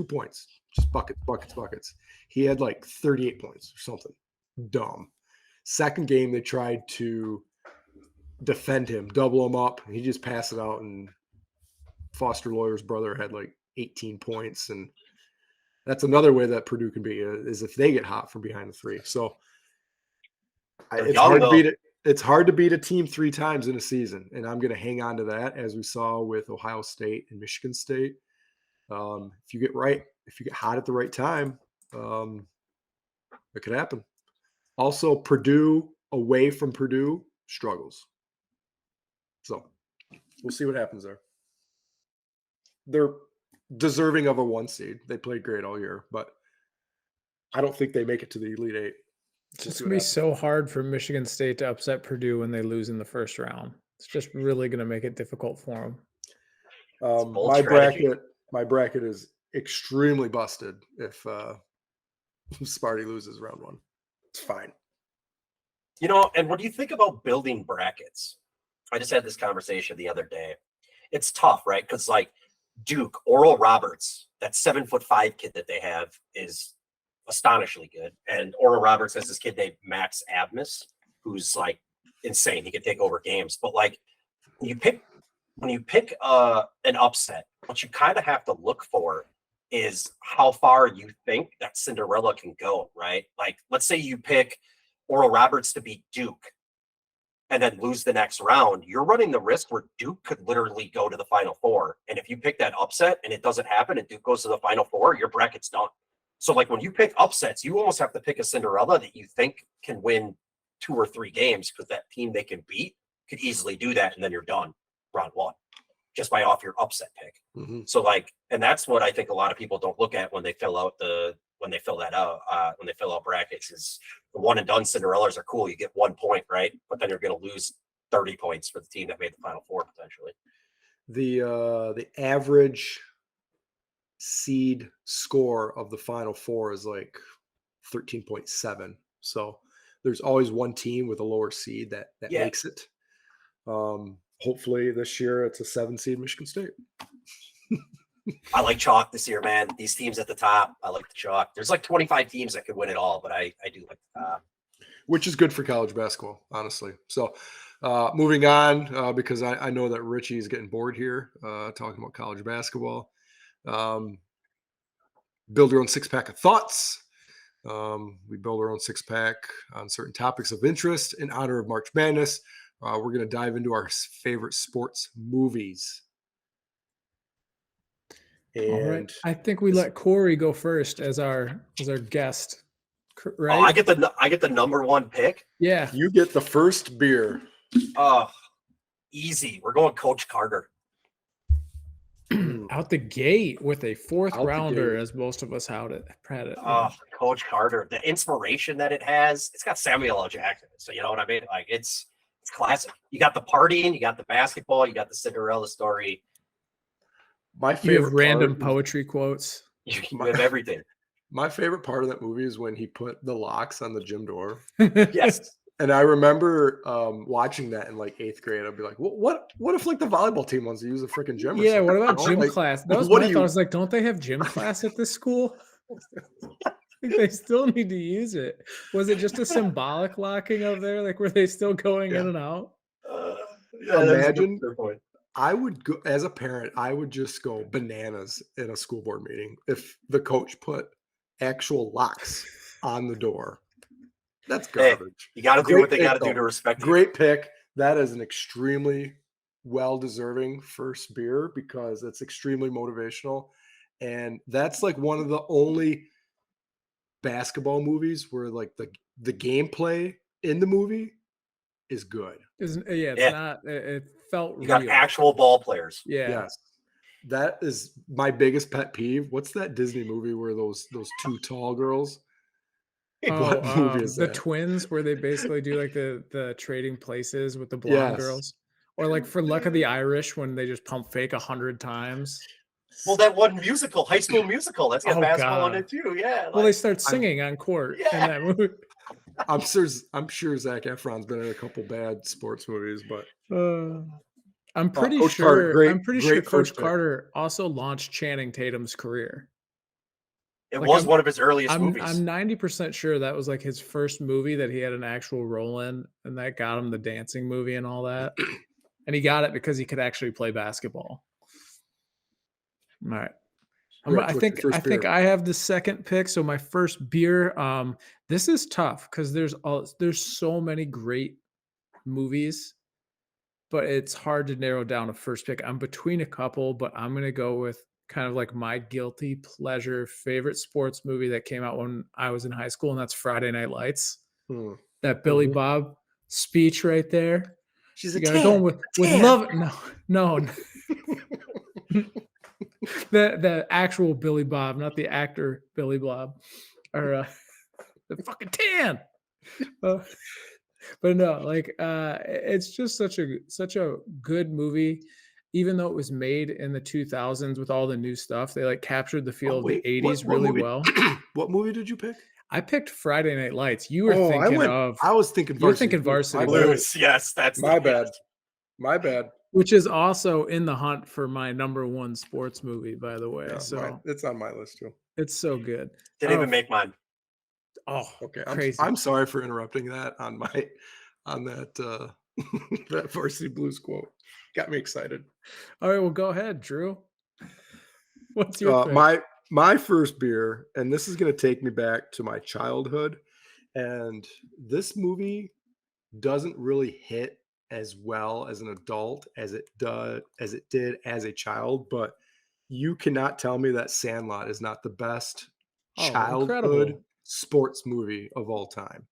Speaker 1: points. Just buckets. He had like 38 points or something. Dumb. Second game, they tried to defend him, double him up. He just passed it out, and Foster Lawyer's brother had like 18 points. And that's another way that Purdue can be is if they get hot from behind the three. So it's hard to beat it. It's hard to beat a team 3 times in a season, and I'm going to hang on to that as we saw with Ohio State and Michigan State. If you get hot at the right time, it could happen. Also, Purdue away from Purdue struggles. So we'll see what happens there. They're deserving of a 1 seed. They played great all year, but I don't think they make it to the Elite Eight.
Speaker 2: It's just going to be so hard for Michigan State to upset Purdue when they lose in the first round. It's just really going to make it difficult for them.
Speaker 1: My bracket is extremely busted if Sparty loses round 1. It's fine.
Speaker 3: You know, and when you think about building brackets, I just had this conversation the other day. It's tough, right? Because like Duke, Oral Roberts, that 7'5" kid that they have is astonishingly good. And Oral Roberts has this kid named Max Abmas, who's like insane. He can take over games. But like when you pick an upset, what you kind of have to look for is how far you think that Cinderella can go, right? Like let's say you pick Oral Roberts to beat Duke and then lose the next round, you're running the risk where Duke could literally go to the Final Four. And if you pick that upset and it doesn't happen and Duke goes to the Final Four, your bracket's done. So like when you pick upsets, you almost have to pick a Cinderella that you think can win 2 or 3 games because that team they can beat could easily do that. And then you're done round 1 just by off your upset pick.
Speaker 1: Mm-hmm.
Speaker 3: So like, and that's what I think a lot of people don't look at when they fill out brackets is the one and done Cinderellas are cool. You get 1 point, right? But then you're going to lose 30 points for the team that made the Final Four potentially.
Speaker 1: The average seed score of the Final Four is like 13.7. So there's always one team with a lower seed that makes it. Hopefully this year it's a 7 seed Michigan State.
Speaker 3: I like chalk this year, man. These teams at the top, I like the chalk. There's like 25 teams that could win it all, but I do like the top. Which
Speaker 1: is good for college basketball, honestly. So moving on, because I know that Richie is getting bored here talking about college basketball. Build your own 6-pack of thoughts. We build our own 6-pack on certain topics of interest in honor of March Madness. We're going to dive into our favorite sports movies.
Speaker 2: And all right. I think we let Cory go first as our guest right?
Speaker 3: Oh, I get the number one pick.
Speaker 2: Yeah.
Speaker 1: You get the first beer.
Speaker 3: Oh, easy. We're going Coach Carter.
Speaker 2: Out the gate with a fourth
Speaker 1: Out the
Speaker 2: rounder,
Speaker 1: gate.
Speaker 2: as most of us had it.
Speaker 3: Oh, Coach Carter. The inspiration that it has. It's got Samuel L. Jackson. So you know what I mean? Like it's classic. You got the partying, you got the basketball, you got the Cinderella story.
Speaker 1: My
Speaker 2: You
Speaker 1: favorite
Speaker 2: have random
Speaker 1: part is-
Speaker 2: poetry quotes.
Speaker 3: You have everything.
Speaker 1: My favorite part of that movie is when he put the locks on the gym door.
Speaker 3: Yes.
Speaker 1: And I remember watching that in like 8th grade. I'd be like, what if like the volleyball team wants to use a freaking gym or
Speaker 2: Yeah,
Speaker 1: something?
Speaker 2: what about
Speaker 1: You know?
Speaker 2: gym
Speaker 1: Like,
Speaker 2: class? That was
Speaker 1: what
Speaker 2: my
Speaker 1: do
Speaker 2: thought. I
Speaker 1: you-
Speaker 2: was like, don't they have gym class at this school? Like, they still need to use it. Was it just a symbolic locking of there? Like, were they still going in and out?
Speaker 3: Yeah, that's a good
Speaker 1: Imagine-
Speaker 3: fair point.
Speaker 1: I would go as a parent, I would just go bananas in a school board meeting if the coach put actual locks on the door. That's
Speaker 3: Hey,
Speaker 1: garbage.
Speaker 3: you got to do
Speaker 1: Great
Speaker 3: what they
Speaker 1: pick,
Speaker 3: got to do
Speaker 1: though.
Speaker 3: to respect you.
Speaker 1: Great pick. That is an extremely well-deserving first beer because it's extremely motivational. And that's like one of the only basketball movies where like the gameplay in the movie is good.
Speaker 2: It's
Speaker 3: Yeah.
Speaker 2: not. It felt
Speaker 3: You got
Speaker 2: real.
Speaker 3: actual ball players.
Speaker 2: Yeah.
Speaker 1: Yes. That is my biggest pet peeve. What's that Disney movie where those two tall girls? What movie is
Speaker 2: The
Speaker 1: that?
Speaker 2: twins, where they basically do like the trading places with the blonde
Speaker 1: Yes.
Speaker 2: girls, or like for Luck of the Irish when they just pump fake 100 times.
Speaker 3: Well, that one musical, High School Musical, that's got
Speaker 2: Oh,
Speaker 3: basketball in
Speaker 2: God.
Speaker 3: it too. Yeah.
Speaker 2: Well, they
Speaker 3: like-
Speaker 2: start singing on court in
Speaker 3: Yeah.
Speaker 2: that movie.
Speaker 1: I'm sure Zac Efron's been in a couple bad sports movies, but
Speaker 2: I'm pretty
Speaker 1: Coach
Speaker 2: sure.
Speaker 1: Carter, great-
Speaker 2: I'm pretty
Speaker 1: great
Speaker 2: sure Coach
Speaker 1: first pick.
Speaker 2: Carter also launched Channing Tatum's career.
Speaker 3: it
Speaker 2: like,
Speaker 3: was
Speaker 2: I'm-
Speaker 3: one of his earliest
Speaker 2: I'm
Speaker 3: movies.
Speaker 2: 90% sure that was like his first movie that he had an actual role in, and that got him the dancing movie and all that. And he got it because he could actually play basketball. All right.
Speaker 1: Rich,
Speaker 2: I
Speaker 1: what's
Speaker 2: think
Speaker 1: your first
Speaker 2: I think
Speaker 1: beer?
Speaker 2: I have the second pick. So my first beer. This is tough because there's so many great movies, but it's hard to narrow down a first pick. I'm between a couple, but I'm gonna go with kind of like my guilty pleasure favorite sports movie that came out when I was in high school, and that's Friday Night Lights.
Speaker 1: Hmm.
Speaker 2: That Billy
Speaker 1: Mhm.
Speaker 2: Bob speech right there.
Speaker 1: She's
Speaker 2: You gotta go with love. No. The actual Billy Bob, not the actor Billy Bob, or the fucking tan. But no, like it's just such a good movie. Even though it was made in the 2000s with all the new stuff, they like captured the feel
Speaker 1: Oh,
Speaker 2: of
Speaker 1: wait,
Speaker 2: the
Speaker 1: what
Speaker 2: 80s really
Speaker 1: movie-
Speaker 2: well.
Speaker 1: What movie did you pick?
Speaker 2: I picked Friday Night Lights. You were thinking of,
Speaker 1: I was thinking
Speaker 2: you were
Speaker 1: Varsity
Speaker 2: thinking
Speaker 1: Blues.
Speaker 2: Varsity
Speaker 1: My
Speaker 2: Blues.
Speaker 3: Blues. Yes, that's
Speaker 1: My
Speaker 3: the-
Speaker 1: bad. My bad.
Speaker 2: which is also in the hunt for my number one sports movie, by the way.
Speaker 1: Yeah,
Speaker 2: So
Speaker 1: it's on my list too.
Speaker 2: it's so good.
Speaker 3: Didn't
Speaker 2: Oh,
Speaker 3: even make mine.
Speaker 2: Oh,
Speaker 1: Okay,
Speaker 2: crazy.
Speaker 1: I'm sorry for interrupting that on that that Varsity Blues quote. Got me excited.
Speaker 2: All right, well, go ahead, Drew. What's your pick?
Speaker 1: My first beer, and this is going to take me back to my childhood, and this movie doesn't really hit as well as an adult as it did as a child, but you cannot tell me that Sandlot is not the best
Speaker 2: Oh,
Speaker 1: childhood
Speaker 2: incredible.
Speaker 1: sports movie of all time.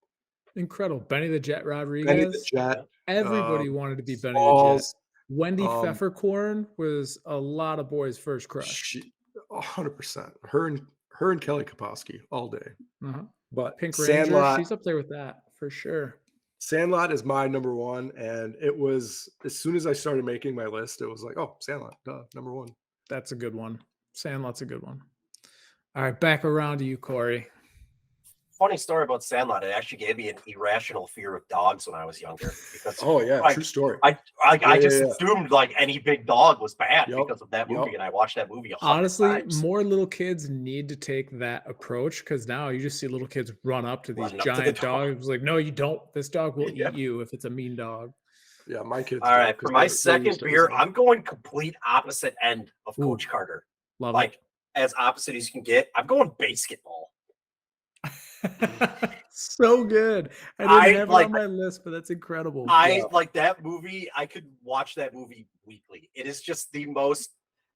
Speaker 2: Incredible. Benny the Jet
Speaker 1: Benny the
Speaker 2: Rodriguez.
Speaker 1: Jet,
Speaker 2: Everybody wanted to be Benny the Jet.
Speaker 1: Balls,
Speaker 2: Wendy
Speaker 1: um,
Speaker 2: Pfefferkorn was a lot of boys' first crush.
Speaker 1: she 100%. Her and Kelly Kapowski all day.
Speaker 2: Uh-huh.
Speaker 1: But
Speaker 2: Pink Ranger,
Speaker 1: Sandlot,
Speaker 2: she's up there with that for sure.
Speaker 1: Sandlot is my number one, and it was as soon as I started making my list, it was like, oh, Sandlot, duh, number one.
Speaker 2: That's a good one. Sandlot's a good one. All right, back around to you, Corey.
Speaker 3: Funny story about Sandlot. It actually gave me an irrational fear of dogs when I was younger because
Speaker 1: Oh yeah,
Speaker 3: Like,
Speaker 1: true story.
Speaker 3: I just
Speaker 1: yeah.
Speaker 3: assumed like any big dog was bad
Speaker 1: Yep,
Speaker 3: because of that movie,
Speaker 1: yep.
Speaker 3: and I watched that movie 100
Speaker 2: Honestly,
Speaker 3: times.
Speaker 2: more little kids need to take that approach because now you just see little kids run up to these
Speaker 3: Running up to the
Speaker 2: giant
Speaker 3: dog.
Speaker 2: dogs. Like, no, you don't. This dog will
Speaker 3: Yeah.
Speaker 2: eat you if it's a mean dog.
Speaker 1: Yeah, my kids.
Speaker 3: All
Speaker 1: don't,
Speaker 3: right,
Speaker 1: 'cause
Speaker 3: for my
Speaker 1: they're
Speaker 3: second
Speaker 1: used to
Speaker 3: beer,
Speaker 1: everything.
Speaker 3: I'm going complete opposite end of
Speaker 2: Ooh.
Speaker 3: Coach Carter.
Speaker 2: Love
Speaker 3: Like as opposite as you can get. I'm going basketball.
Speaker 2: it. So good. I
Speaker 3: I,
Speaker 2: didn't have it
Speaker 3: like-
Speaker 2: on my list, but that's incredible.
Speaker 3: I like that movie. I could watch that movie weekly. It is just the most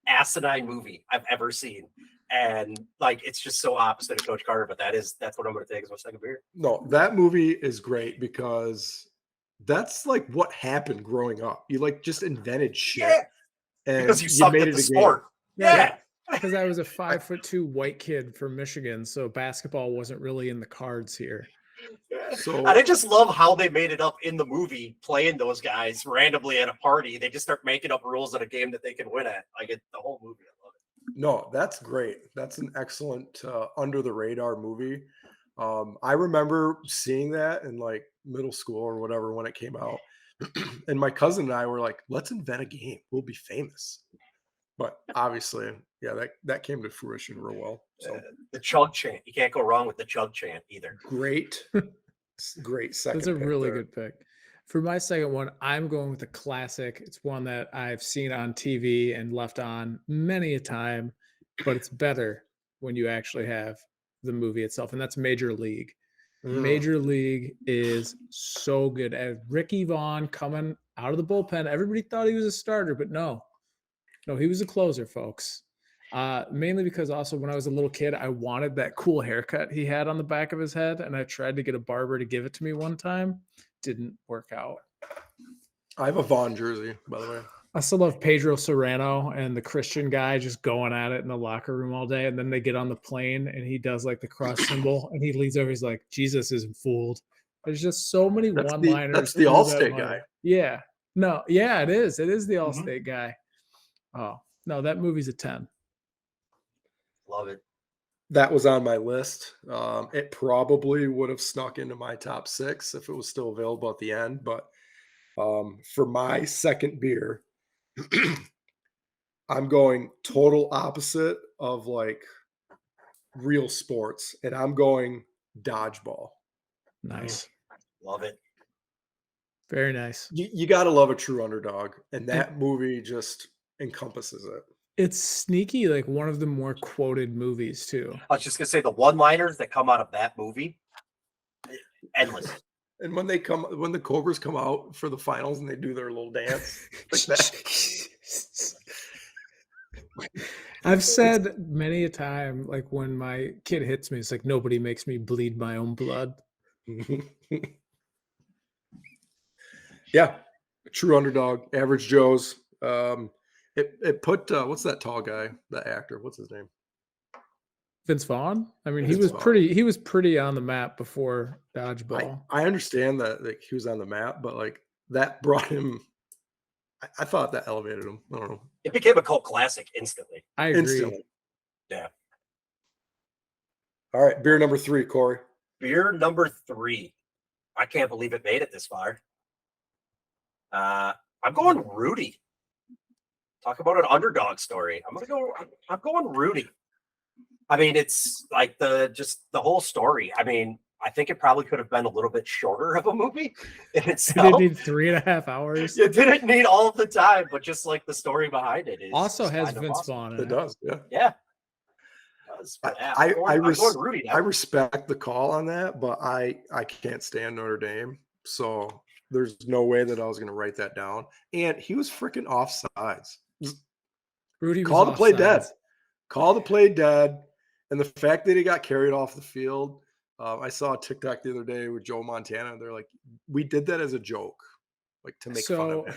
Speaker 3: asinine movie I've ever seen. And like it's just so opposite of Coach Carter, but that's what I'm going to take as my second beer.
Speaker 1: No, that movie is great because that's like what happened growing up. You like just invented shit
Speaker 3: Yeah,
Speaker 1: and
Speaker 3: because you
Speaker 1: you
Speaker 3: sucked
Speaker 1: made
Speaker 3: at
Speaker 1: it
Speaker 3: the
Speaker 1: a game.
Speaker 3: sport. Yeah.
Speaker 2: Because I was a 5'2" white kid from Michigan, so basketball wasn't really in the cards here.
Speaker 1: So
Speaker 3: And I just love how they made it up in the movie, playing those guys randomly at a party. They just start making up rules in a game that they can win at. I get the whole movie. I love it.
Speaker 1: no, that's great. That's an excellent under the radar movie. I remember seeing that in like middle school or whatever when it came out. And my cousin and I were like, let's invent a game. We'll be famous. But obviously, yeah, that came to fruition real well. So
Speaker 3: The chug chant. You can't go wrong with the chug chant either.
Speaker 1: great second.
Speaker 2: That's a
Speaker 1: pick
Speaker 2: really
Speaker 1: there.
Speaker 2: good pick. For my second one, I'm going with a classic. It's one that I've seen on TV and left on many a time, but it's better when you actually have the movie itself, and that's Major League. Major League is so good. And Ricky Vaughn coming out of the bullpen, everybody thought he was a starter, but no, he was a closer, folks. Mainly because also when I was a little kid, I wanted that cool haircut he had on the back of his head, and I tried to get a barber to give it to me one time. Didn't work out.
Speaker 1: I have a Vaughn jersey, by the way.
Speaker 2: I still love Pedro Serrano and the Christian guy just going at it in the locker room all day, and then they get on the plane and he does like the cross symbol and he leads over. He's like, Jesus isn't fooled. There's just so many one-liners.
Speaker 1: That's the Allstate guy.
Speaker 2: Yeah. No, yeah, it is. It is the
Speaker 3: Mhm.
Speaker 2: Allstate guy. Oh, no, that movie's a 10.
Speaker 3: Love it.
Speaker 1: That was on my list. It probably would have snuck into my top 6 if it was still available at the end. But for my second beer, I'm going total opposite of like real sports, and I'm going dodgeball.
Speaker 2: Nice.
Speaker 3: Love it.
Speaker 2: Very nice.
Speaker 1: You got to love a true underdog, and that movie just encompasses it.
Speaker 2: It's sneaky, like one of the more quoted movies too.
Speaker 3: I was just gonna say the one-liners that come out of that movie, endless.
Speaker 1: And when the Cobras come out for the finals and they do their little dance like that.
Speaker 2: I've said many a time, like when my kid hits me, it's like nobody makes me bleed my own blood.
Speaker 1: Yeah, true underdog, average Joes. It put what's that tall guy, the actor? What's his name?
Speaker 2: Vince Vaughn. I mean,
Speaker 1: Vince
Speaker 2: he was
Speaker 1: Vaughn.
Speaker 2: pretty. He was pretty on the map before dodgeball.
Speaker 1: I understand that like, he was on the map, but like that brought him. I thought that elevated him. I don't know.
Speaker 3: It became a cult classic instantly.
Speaker 2: I agree.
Speaker 1: Instantly.
Speaker 3: Yeah.
Speaker 1: All right, beer number 3, Cory.
Speaker 3: Beer number 3. I can't believe it made it this far. I'm going Rudy. Talk about an underdog story. I'm going Rudy. I mean, it's like the whole story. I mean, I think it probably could have been a little bit shorter of a movie in
Speaker 2: They
Speaker 3: itself.
Speaker 2: need 3.5 hours.
Speaker 3: You didn't need all of the time, but just like the story behind it is
Speaker 2: Also has
Speaker 3: kind of
Speaker 2: Vince
Speaker 3: awesome.
Speaker 2: Vaughn in
Speaker 1: It
Speaker 2: it.
Speaker 1: does, yeah.
Speaker 3: Yeah.
Speaker 1: I'm
Speaker 3: going Rudy now.
Speaker 1: I respect the call on that, but I can't stand Notre Dame, so there's no way that I was going to write that down. And he was freaking offsides.
Speaker 2: Rudy was
Speaker 1: Call the play dead.
Speaker 2: offsides.
Speaker 1: Call the play dead. And the fact that he got carried off the field, I saw a TikTok the other day with Joe Montana. They're like, we did that as a joke, like to make fun of him.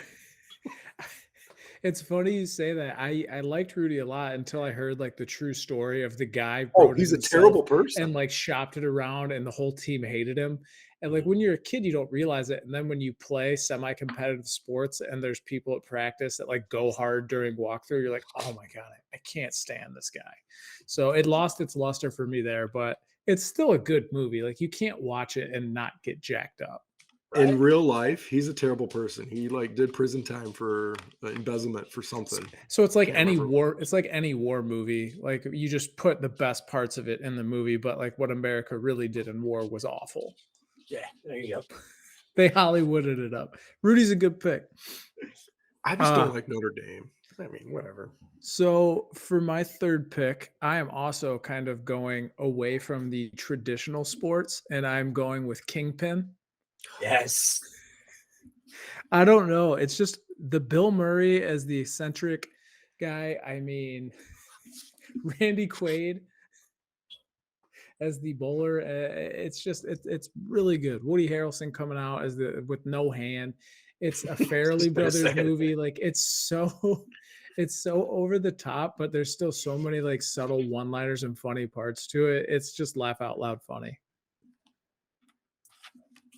Speaker 2: It's funny you say that. I liked Rudy a lot until I heard like the true story of the guy.
Speaker 1: Oh,
Speaker 2: wrote it
Speaker 1: he's a
Speaker 2: himself
Speaker 1: terrible person.
Speaker 2: and like shopped it around, and the whole team hated him. And like when you're a kid, you don't realize it. And then when you play semi-competitive sports and there's people at practice that like go hard during walkthrough, you're like, oh my God, I can't stand this guy. So it lost its luster for me there, but it's still a good movie. Like you can't watch it and not get jacked up.
Speaker 3: Right?
Speaker 1: In real life, he's a terrible person. He like did prison time for embezzlement for something.
Speaker 2: So it's like
Speaker 1: Can't
Speaker 2: any
Speaker 1: remember.
Speaker 2: war. It's like any war movie. Like you just put the best parts of it in the movie, but like what America really did in war was awful.
Speaker 3: Yeah, there you go.
Speaker 2: They Hollywooded it up. Rudy's a good pick.
Speaker 1: I just don't like Notre Dame. I mean, whatever.
Speaker 2: So for my third pick, I am also kind of going away from the traditional sports, and I'm going with Kingpin.
Speaker 3: Yes.
Speaker 2: I don't know. It's just the Bill Murray as the eccentric guy. I mean, Randy Quaid as the bowler. It's just it's really good. Woody Harrelson coming out as with no hand. It's a Farrelly
Speaker 3: Just gonna
Speaker 2: Brothers
Speaker 3: say.
Speaker 2: movie. Like it's so it's so over the top, but there's still so many like subtle one-liners and funny parts to it. It's just laugh out loud funny.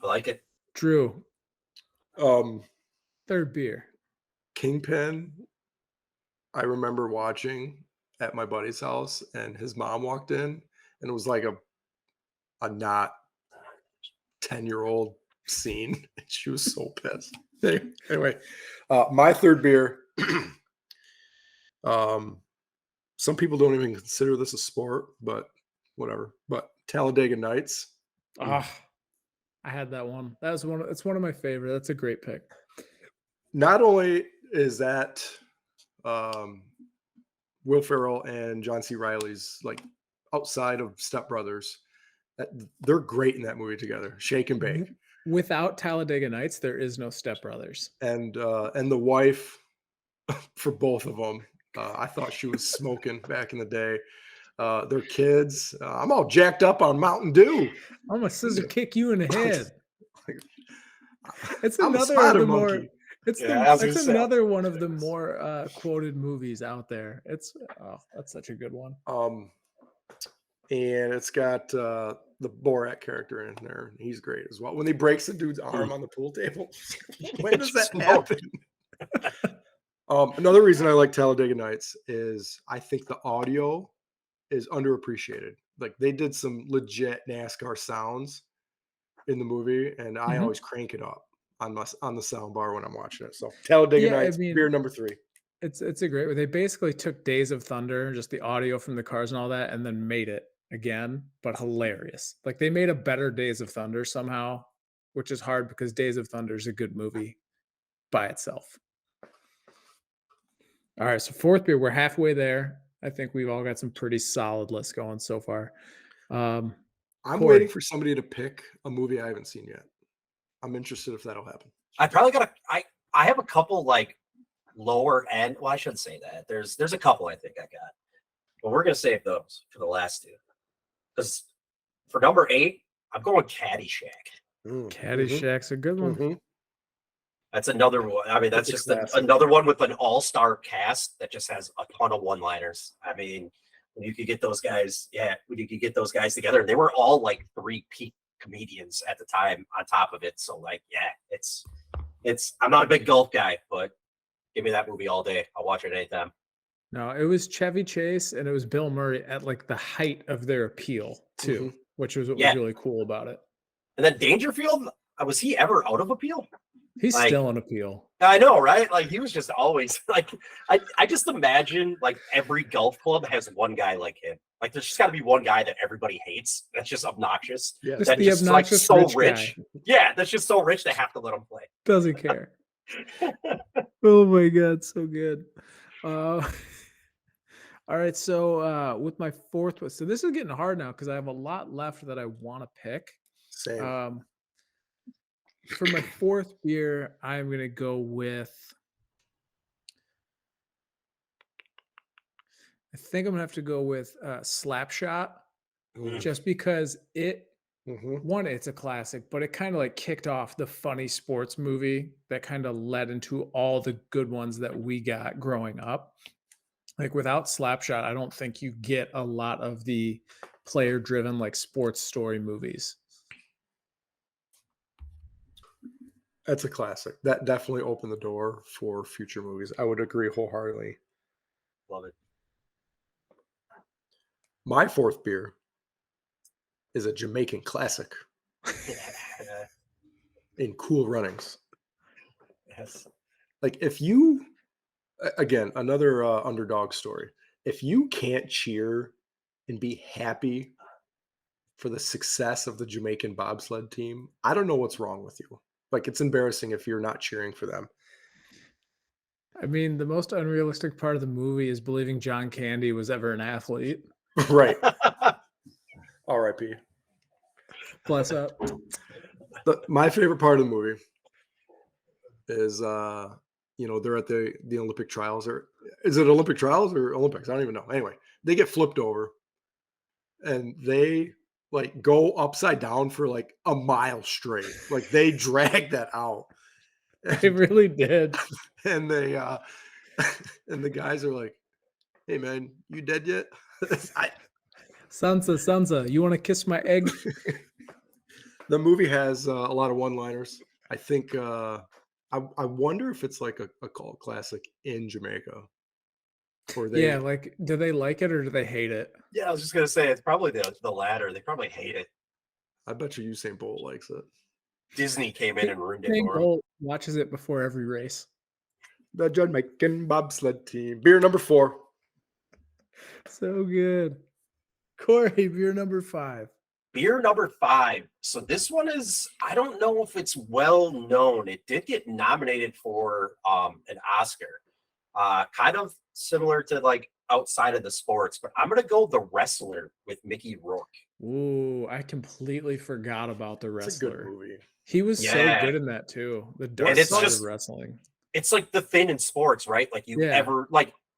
Speaker 3: I like it.
Speaker 2: Drew,
Speaker 1: Um,
Speaker 2: third beer.
Speaker 1: Kingpin, I remember watching at my buddy's house, and his mom walked in, and it was like a not 10-year-old scene. She was so pissed. Anyway, my third beer. Some people don't even consider this a sport, but whatever. But Talladega Nights.
Speaker 2: Ah, I had that one. That was one. It's one of my favorite. That's a great pick.
Speaker 1: Not only is that Will Ferrell and John C. Reilly's like outside of Step Brothers, they're great in that movie together. Shake and bake.
Speaker 2: Without Talladega Nights, there is no Step Brothers.
Speaker 1: And the wife for both of them, I thought she was smoking back in the day. Their kids, I'm all jacked up on Mountain Dew.
Speaker 2: I'm a scissor kick you in the head. It's
Speaker 1: I'm a
Speaker 2: another of
Speaker 1: spider
Speaker 2: the
Speaker 1: monkey.
Speaker 2: more. It's
Speaker 3: Yeah, I was
Speaker 2: it's
Speaker 3: gonna say,
Speaker 2: another one of the more quoted movies out there. That's such a good one.
Speaker 1: And it's got the Borat character in there. He's great as well. When he breaks the dude's arm on the pool table, when does that happen? Another reason I like Talladega Nights is I think the audio is underappreciated. Like they did some legit NASCAR sounds in the movie, and I always crank it up on the sound bar when I'm watching it. So Talladega Nights, beer number 3.
Speaker 2: It's a great. They basically took Days of Thunder, just the audio from the cars and all that, and then made it again, but hilarious. Like they made a better Days of Thunder somehow, which is hard because Days of Thunder is a good movie by itself. All right, so fourth beer, we're halfway there. I think we've all got some pretty solid lists going so far.
Speaker 1: I'm
Speaker 2: Cory.
Speaker 1: waiting for somebody to pick a movie I haven't seen yet. I'm interested if that'll happen.
Speaker 3: I probably got I have a couple like lower end. Well, I shouldn't say that. There's a couple I think I got, but we're gonna save those for the last two. Because for number 8, I'm going Caddyshack.
Speaker 2: Caddyshack's a good one.
Speaker 3: That's another one. I mean, that's just another one with an all-star cast that just has a ton of one-liners. I mean, when you could get those guys, when you could get those guys together, and they were all like 3 peak comedians at the time on top of it. So like, it's I'm not a big golf guy, but give me that movie all day. I'll watch it anytime.
Speaker 2: No, it was Chevy Chase and it was Bill Murray at like the height of their appeal too, which was what was really cool about it.
Speaker 3: And then Dangerfield, was he ever out of appeal?
Speaker 2: He's still an appeal.
Speaker 3: I know, right? Like he was just always like, I just imagine like every golf club has one guy like him. Like there's just got to be one guy that everybody hates. That's just obnoxious.
Speaker 1: Yeah,
Speaker 2: just
Speaker 3: that's
Speaker 2: the
Speaker 3: just
Speaker 2: obnoxious
Speaker 3: like so
Speaker 2: rich guy.
Speaker 3: Yeah, that's just so rich they have to let him play.
Speaker 2: Doesn't care. Oh my god, so good. All right, so with my fourth one, so this is getting hard now because I have a lot left that I want to pick.
Speaker 1: Same.
Speaker 2: For my fourth beer, I'm gonna go with. I think I'm gonna have to go with Slapshot, just because one, it's a classic, but it kind of like kicked off the funny sports movie that kind of led into all the good ones that we got growing up. Like without Slapshot, I don't think you get a lot of the player-driven like sports story movies.
Speaker 1: That's a classic. That definitely opened the door for future movies. I would agree wholeheartedly.
Speaker 3: Love it.
Speaker 1: My fourth beer is a Jamaican classic in Cool Runnings.
Speaker 3: Yes.
Speaker 1: Like if you, again, another underdog story. If you can't cheer and be happy for the success of the Jamaican bobsled team, I don't know what's wrong with you. Like it's embarrassing if you're not cheering for them.
Speaker 2: I mean, the most unrealistic part of the movie is believing John Candy was ever an athlete.
Speaker 1: Right. R.I.P.
Speaker 2: Bless up.
Speaker 1: My favorite part of the movie is, they're at the Olympic trials. Or is it Olympic trials or Olympics? I don't even know. Anyway, they get flipped over and they like go upside down for like a mile straight. Like they drag that out.
Speaker 2: They
Speaker 1: And
Speaker 2: really did.
Speaker 1: and they and the guys are like, "Hey man, you dead yet?" I,
Speaker 2: Sansa, you want to kiss my egg?
Speaker 1: the movie has a lot of one-liners. I think I wonder if it's like a cult classic in Jamaica, or
Speaker 2: Yeah,
Speaker 1: they.
Speaker 2: like, do they like it or do they hate it?
Speaker 3: Yeah, I was just gonna say it's probably the latter. They probably hate it.
Speaker 1: I bet you Usain Bolt likes it.
Speaker 3: Disney came in and ruined it
Speaker 2: Usain
Speaker 3: for him.
Speaker 2: Bolt watches it before every race.
Speaker 1: The Jamaican bobsled team. Beer number 4.
Speaker 2: So good. Corey, beer number 5.
Speaker 3: Beer number 5. So this one is, I don't know if it's well known. It did get nominated for an Oscar. Kind of similar to like outside of the sports, but I'm gonna go The Wrestler with Mickey Rourke.
Speaker 2: Ooh, I completely forgot about The
Speaker 1: It's a good
Speaker 2: Wrestler.
Speaker 1: movie.
Speaker 2: He was so
Speaker 3: Yeah.
Speaker 2: good in that too. The
Speaker 3: And
Speaker 2: dark
Speaker 3: it's
Speaker 2: side
Speaker 3: just
Speaker 2: of wrestling.
Speaker 3: it's like the thing in sports, right? Like
Speaker 2: Yeah.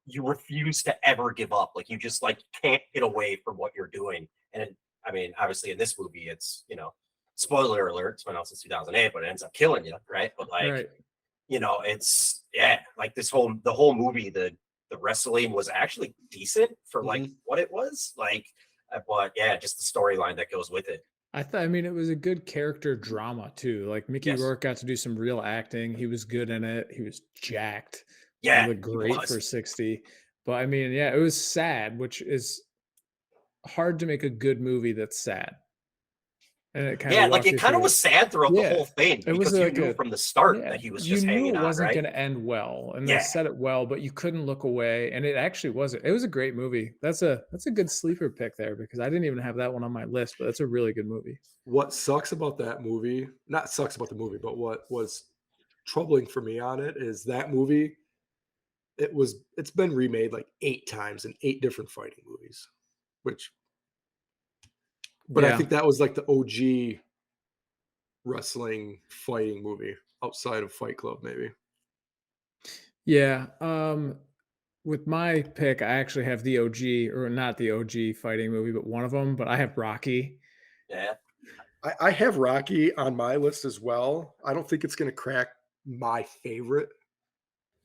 Speaker 3: you refuse to ever give up. Like you just like can't get away from what you're doing. And I mean, obviously in this movie, it's spoiler alert, it's been out since 2008, but it ends up killing you, right? But like,
Speaker 2: Right.
Speaker 3: it's like the whole movie, the wrestling was actually decent for like what it was. Like, but yeah, just the storyline that goes with it.
Speaker 2: I mean, it was a good character drama too. Like Mickey
Speaker 3: Yes.
Speaker 2: Rourke got to do some real acting. He was good in it. He was jacked. He
Speaker 3: Yeah,
Speaker 2: looked
Speaker 3: he
Speaker 2: great
Speaker 3: was.
Speaker 2: for 60. But I mean, yeah, it was sad, which is hard to make a good movie that's sad. And it kind of
Speaker 3: Yeah, like
Speaker 2: walks
Speaker 3: it
Speaker 2: you
Speaker 3: kind of
Speaker 2: through
Speaker 3: was
Speaker 2: it.
Speaker 3: sad throughout the
Speaker 2: Yeah.
Speaker 3: whole thing
Speaker 2: It was
Speaker 3: because you
Speaker 2: like
Speaker 3: knew
Speaker 2: a
Speaker 3: from the start
Speaker 2: yeah,
Speaker 3: that he was
Speaker 2: you
Speaker 3: just
Speaker 2: knew
Speaker 3: hanging
Speaker 2: it
Speaker 3: on,
Speaker 2: wasn't
Speaker 3: right?
Speaker 2: gonna end well, and they
Speaker 3: Yeah.
Speaker 2: said it well, but you couldn't look away, and it actually wasn't. It was a great movie. That's a good sleeper pick there because I didn't even have that one on my list, but that's a really good movie.
Speaker 1: What sucks about that movie, not sucks about the movie, but what was troubling for me on it is that movie, it's been remade like 8 times in 8 different fighting movies, which but I
Speaker 2: Yeah.
Speaker 1: think that was like the OG wrestling fighting movie outside of Fight Club maybe.
Speaker 2: Yeah, with my pick, I actually have the OG or not the OG fighting movie, but one of them. But I have Rocky.
Speaker 3: Yeah.
Speaker 1: I have Rocky on my list as well. I don't think it's gonna crack my favorite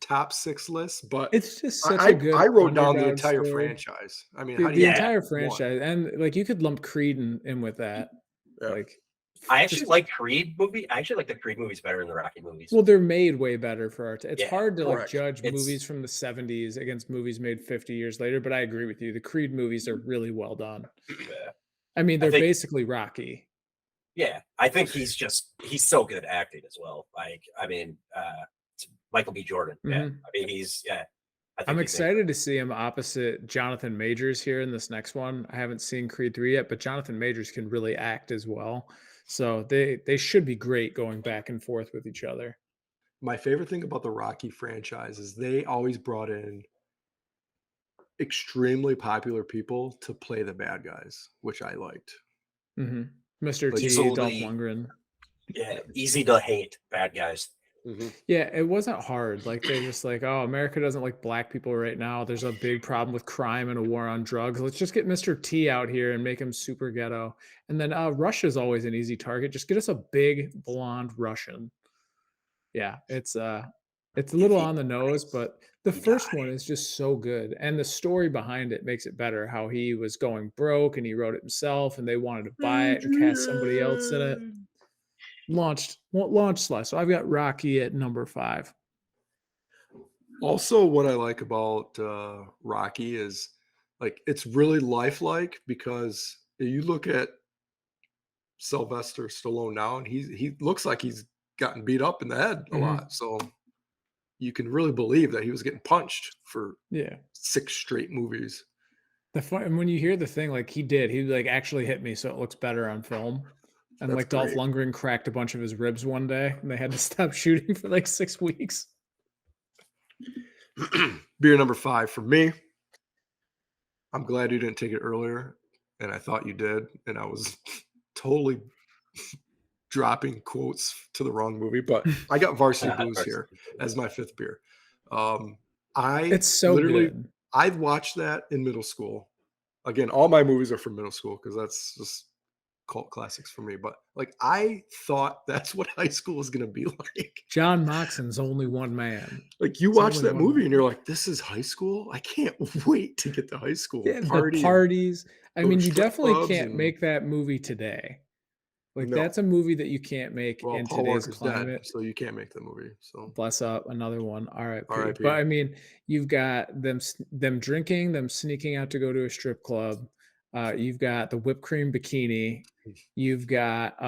Speaker 1: top 6 list, but
Speaker 2: It's just such a
Speaker 1: I
Speaker 2: good
Speaker 1: wrote down the
Speaker 2: underdog
Speaker 1: entire
Speaker 2: story.
Speaker 1: franchise. I mean,
Speaker 2: The
Speaker 1: how do
Speaker 2: the
Speaker 1: you
Speaker 3: Yeah.
Speaker 2: entire
Speaker 1: pick 1?
Speaker 2: franchise, and, like, you could lump Creed in with that.
Speaker 1: Yeah.
Speaker 2: Like,
Speaker 3: I actually
Speaker 2: just
Speaker 3: like Creed movie. I actually like the Creed movies better than the Rocky movies.
Speaker 2: well, they're made way better for our it's
Speaker 3: Yeah.
Speaker 2: hard to, like,
Speaker 1: Correct.
Speaker 2: judge
Speaker 3: It's
Speaker 2: movies from the '70s against movies made 50 years later, but I agree with you. The Creed movies are really well done.
Speaker 3: yeah.
Speaker 2: I mean,
Speaker 3: I
Speaker 2: they're
Speaker 3: think
Speaker 2: basically Rocky.
Speaker 3: I think he's so good at acting as well. Like, I mean, it's Michael B. Jordan. Yeah.
Speaker 2: Mhm.
Speaker 3: I mean, I think
Speaker 2: I'm
Speaker 3: he's incredible.
Speaker 2: excited to see him opposite Jonathan Majors here in this next one. I haven't seen Creed 3 yet, but Jonathan Majors can really act as well. So they should be great going back and forth with each other.
Speaker 1: My favorite thing about the Rocky franchise is they always brought in extremely popular people to play the bad guys, which I liked.
Speaker 2: Mhm. Mr.
Speaker 1: Like
Speaker 2: T, Dolph
Speaker 3: Easily,
Speaker 2: Lundgren.
Speaker 3: easy to hate bad guys.
Speaker 1: Mhm.
Speaker 2: Yeah, it wasn't hard. Like they're just like, "Oh, America doesn't like black people right now. There's a big problem with crime and a war on drugs. Let's just get Mr. T out here and make him super ghetto." And then Russia's always an easy target. Just get us a big blonde Russian. Yeah, it's a
Speaker 3: If
Speaker 2: little
Speaker 3: he
Speaker 2: on the nose,
Speaker 3: dies,
Speaker 2: but the
Speaker 3: he
Speaker 2: first one
Speaker 3: died.
Speaker 2: is just so good. And the story behind it makes it better. How he was going broke and he wrote it himself and they wanted to buy it and cast somebody else in it.
Speaker 1: Adrian!
Speaker 2: Won't launch slash. So I've got Rocky at number 5.
Speaker 1: Also, what I like about Rocky is like it's really lifelike because you look at Sylvester Stallone now, and he looks like he's gotten beat up in the head a
Speaker 2: Mhm.
Speaker 1: lot. So you can really believe that he was getting punched for
Speaker 2: Yeah.
Speaker 1: 6 straight movies.
Speaker 2: The fun and when you hear the thing, like, he, like, actually hit me so it looks better on film, and,
Speaker 1: That's
Speaker 2: like, Dolph
Speaker 1: great.
Speaker 2: Lundgren cracked a bunch of his ribs one day, and they had to stop shooting for, like, 6 weeks.
Speaker 1: Beer number 5 for me. I'm glad you didn't take it earlier, and I thought you did, and I was totally dropping quotes to the wrong movie, but I got Varsity Blues here as my 5th beer. Um, I
Speaker 2: It's so
Speaker 1: literally
Speaker 2: good.
Speaker 1: I'd watched that in middle school. Again, all my movies are from middle school because that's just cult classics for me. But like, I thought that's what high school was gonna be like.
Speaker 2: John Moxon's only one man.
Speaker 1: Like you
Speaker 2: It's
Speaker 1: watch
Speaker 2: only
Speaker 1: that
Speaker 2: one
Speaker 1: movie
Speaker 2: man.
Speaker 1: and you're like, this is high school. I can't wait to get to high school
Speaker 2: Yeah,
Speaker 1: and
Speaker 2: the
Speaker 1: party and
Speaker 2: parties. I
Speaker 1: go to
Speaker 2: mean, you
Speaker 1: strip
Speaker 2: definitely
Speaker 1: clubs
Speaker 2: can't
Speaker 1: and
Speaker 2: make that movie today. Like,
Speaker 1: no.
Speaker 2: that's a movie that you can't make
Speaker 1: Well,
Speaker 2: in
Speaker 1: Paul
Speaker 2: today's
Speaker 1: Walker's dead,
Speaker 2: climate.
Speaker 1: so you can't make the movie. So
Speaker 2: Bless up, another one, RIP.
Speaker 1: R.I.P.
Speaker 2: But I mean, you've got them drinking, them sneaking out to go to a strip club. You've got the whipped cream bikini. You've got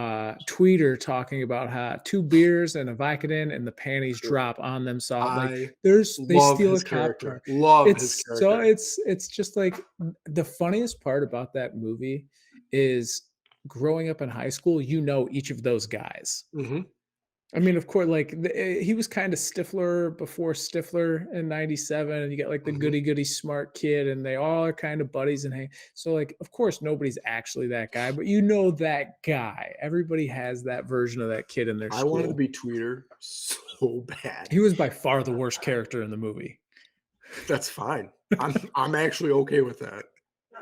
Speaker 2: Tweeter talking about how 2 beers and a Vicodin and the panties
Speaker 1: Sure.
Speaker 2: drop on them soft. Like
Speaker 1: I
Speaker 2: they
Speaker 1: love
Speaker 2: steal a
Speaker 1: his
Speaker 2: cop
Speaker 1: character.
Speaker 2: car.
Speaker 1: Love his
Speaker 2: It's so
Speaker 1: character.
Speaker 2: it's just like the funniest part about that movie is growing up in high school, you know each of those guys.
Speaker 1: Mhm.
Speaker 2: I mean, of course, like he was kind of Stifler before Stifler in '97, and you get like the
Speaker 1: Mhm.
Speaker 2: goody smart kid, and they all are kind of buddies and hang. So, like, of course, nobody's actually that guy, but you know that guy. Everybody has that version of that kid in their
Speaker 1: I wanted to
Speaker 2: school.
Speaker 1: be Tweeter so bad.
Speaker 2: He was by far the worst character in the movie.
Speaker 1: That's fine. I'm actually okay with that.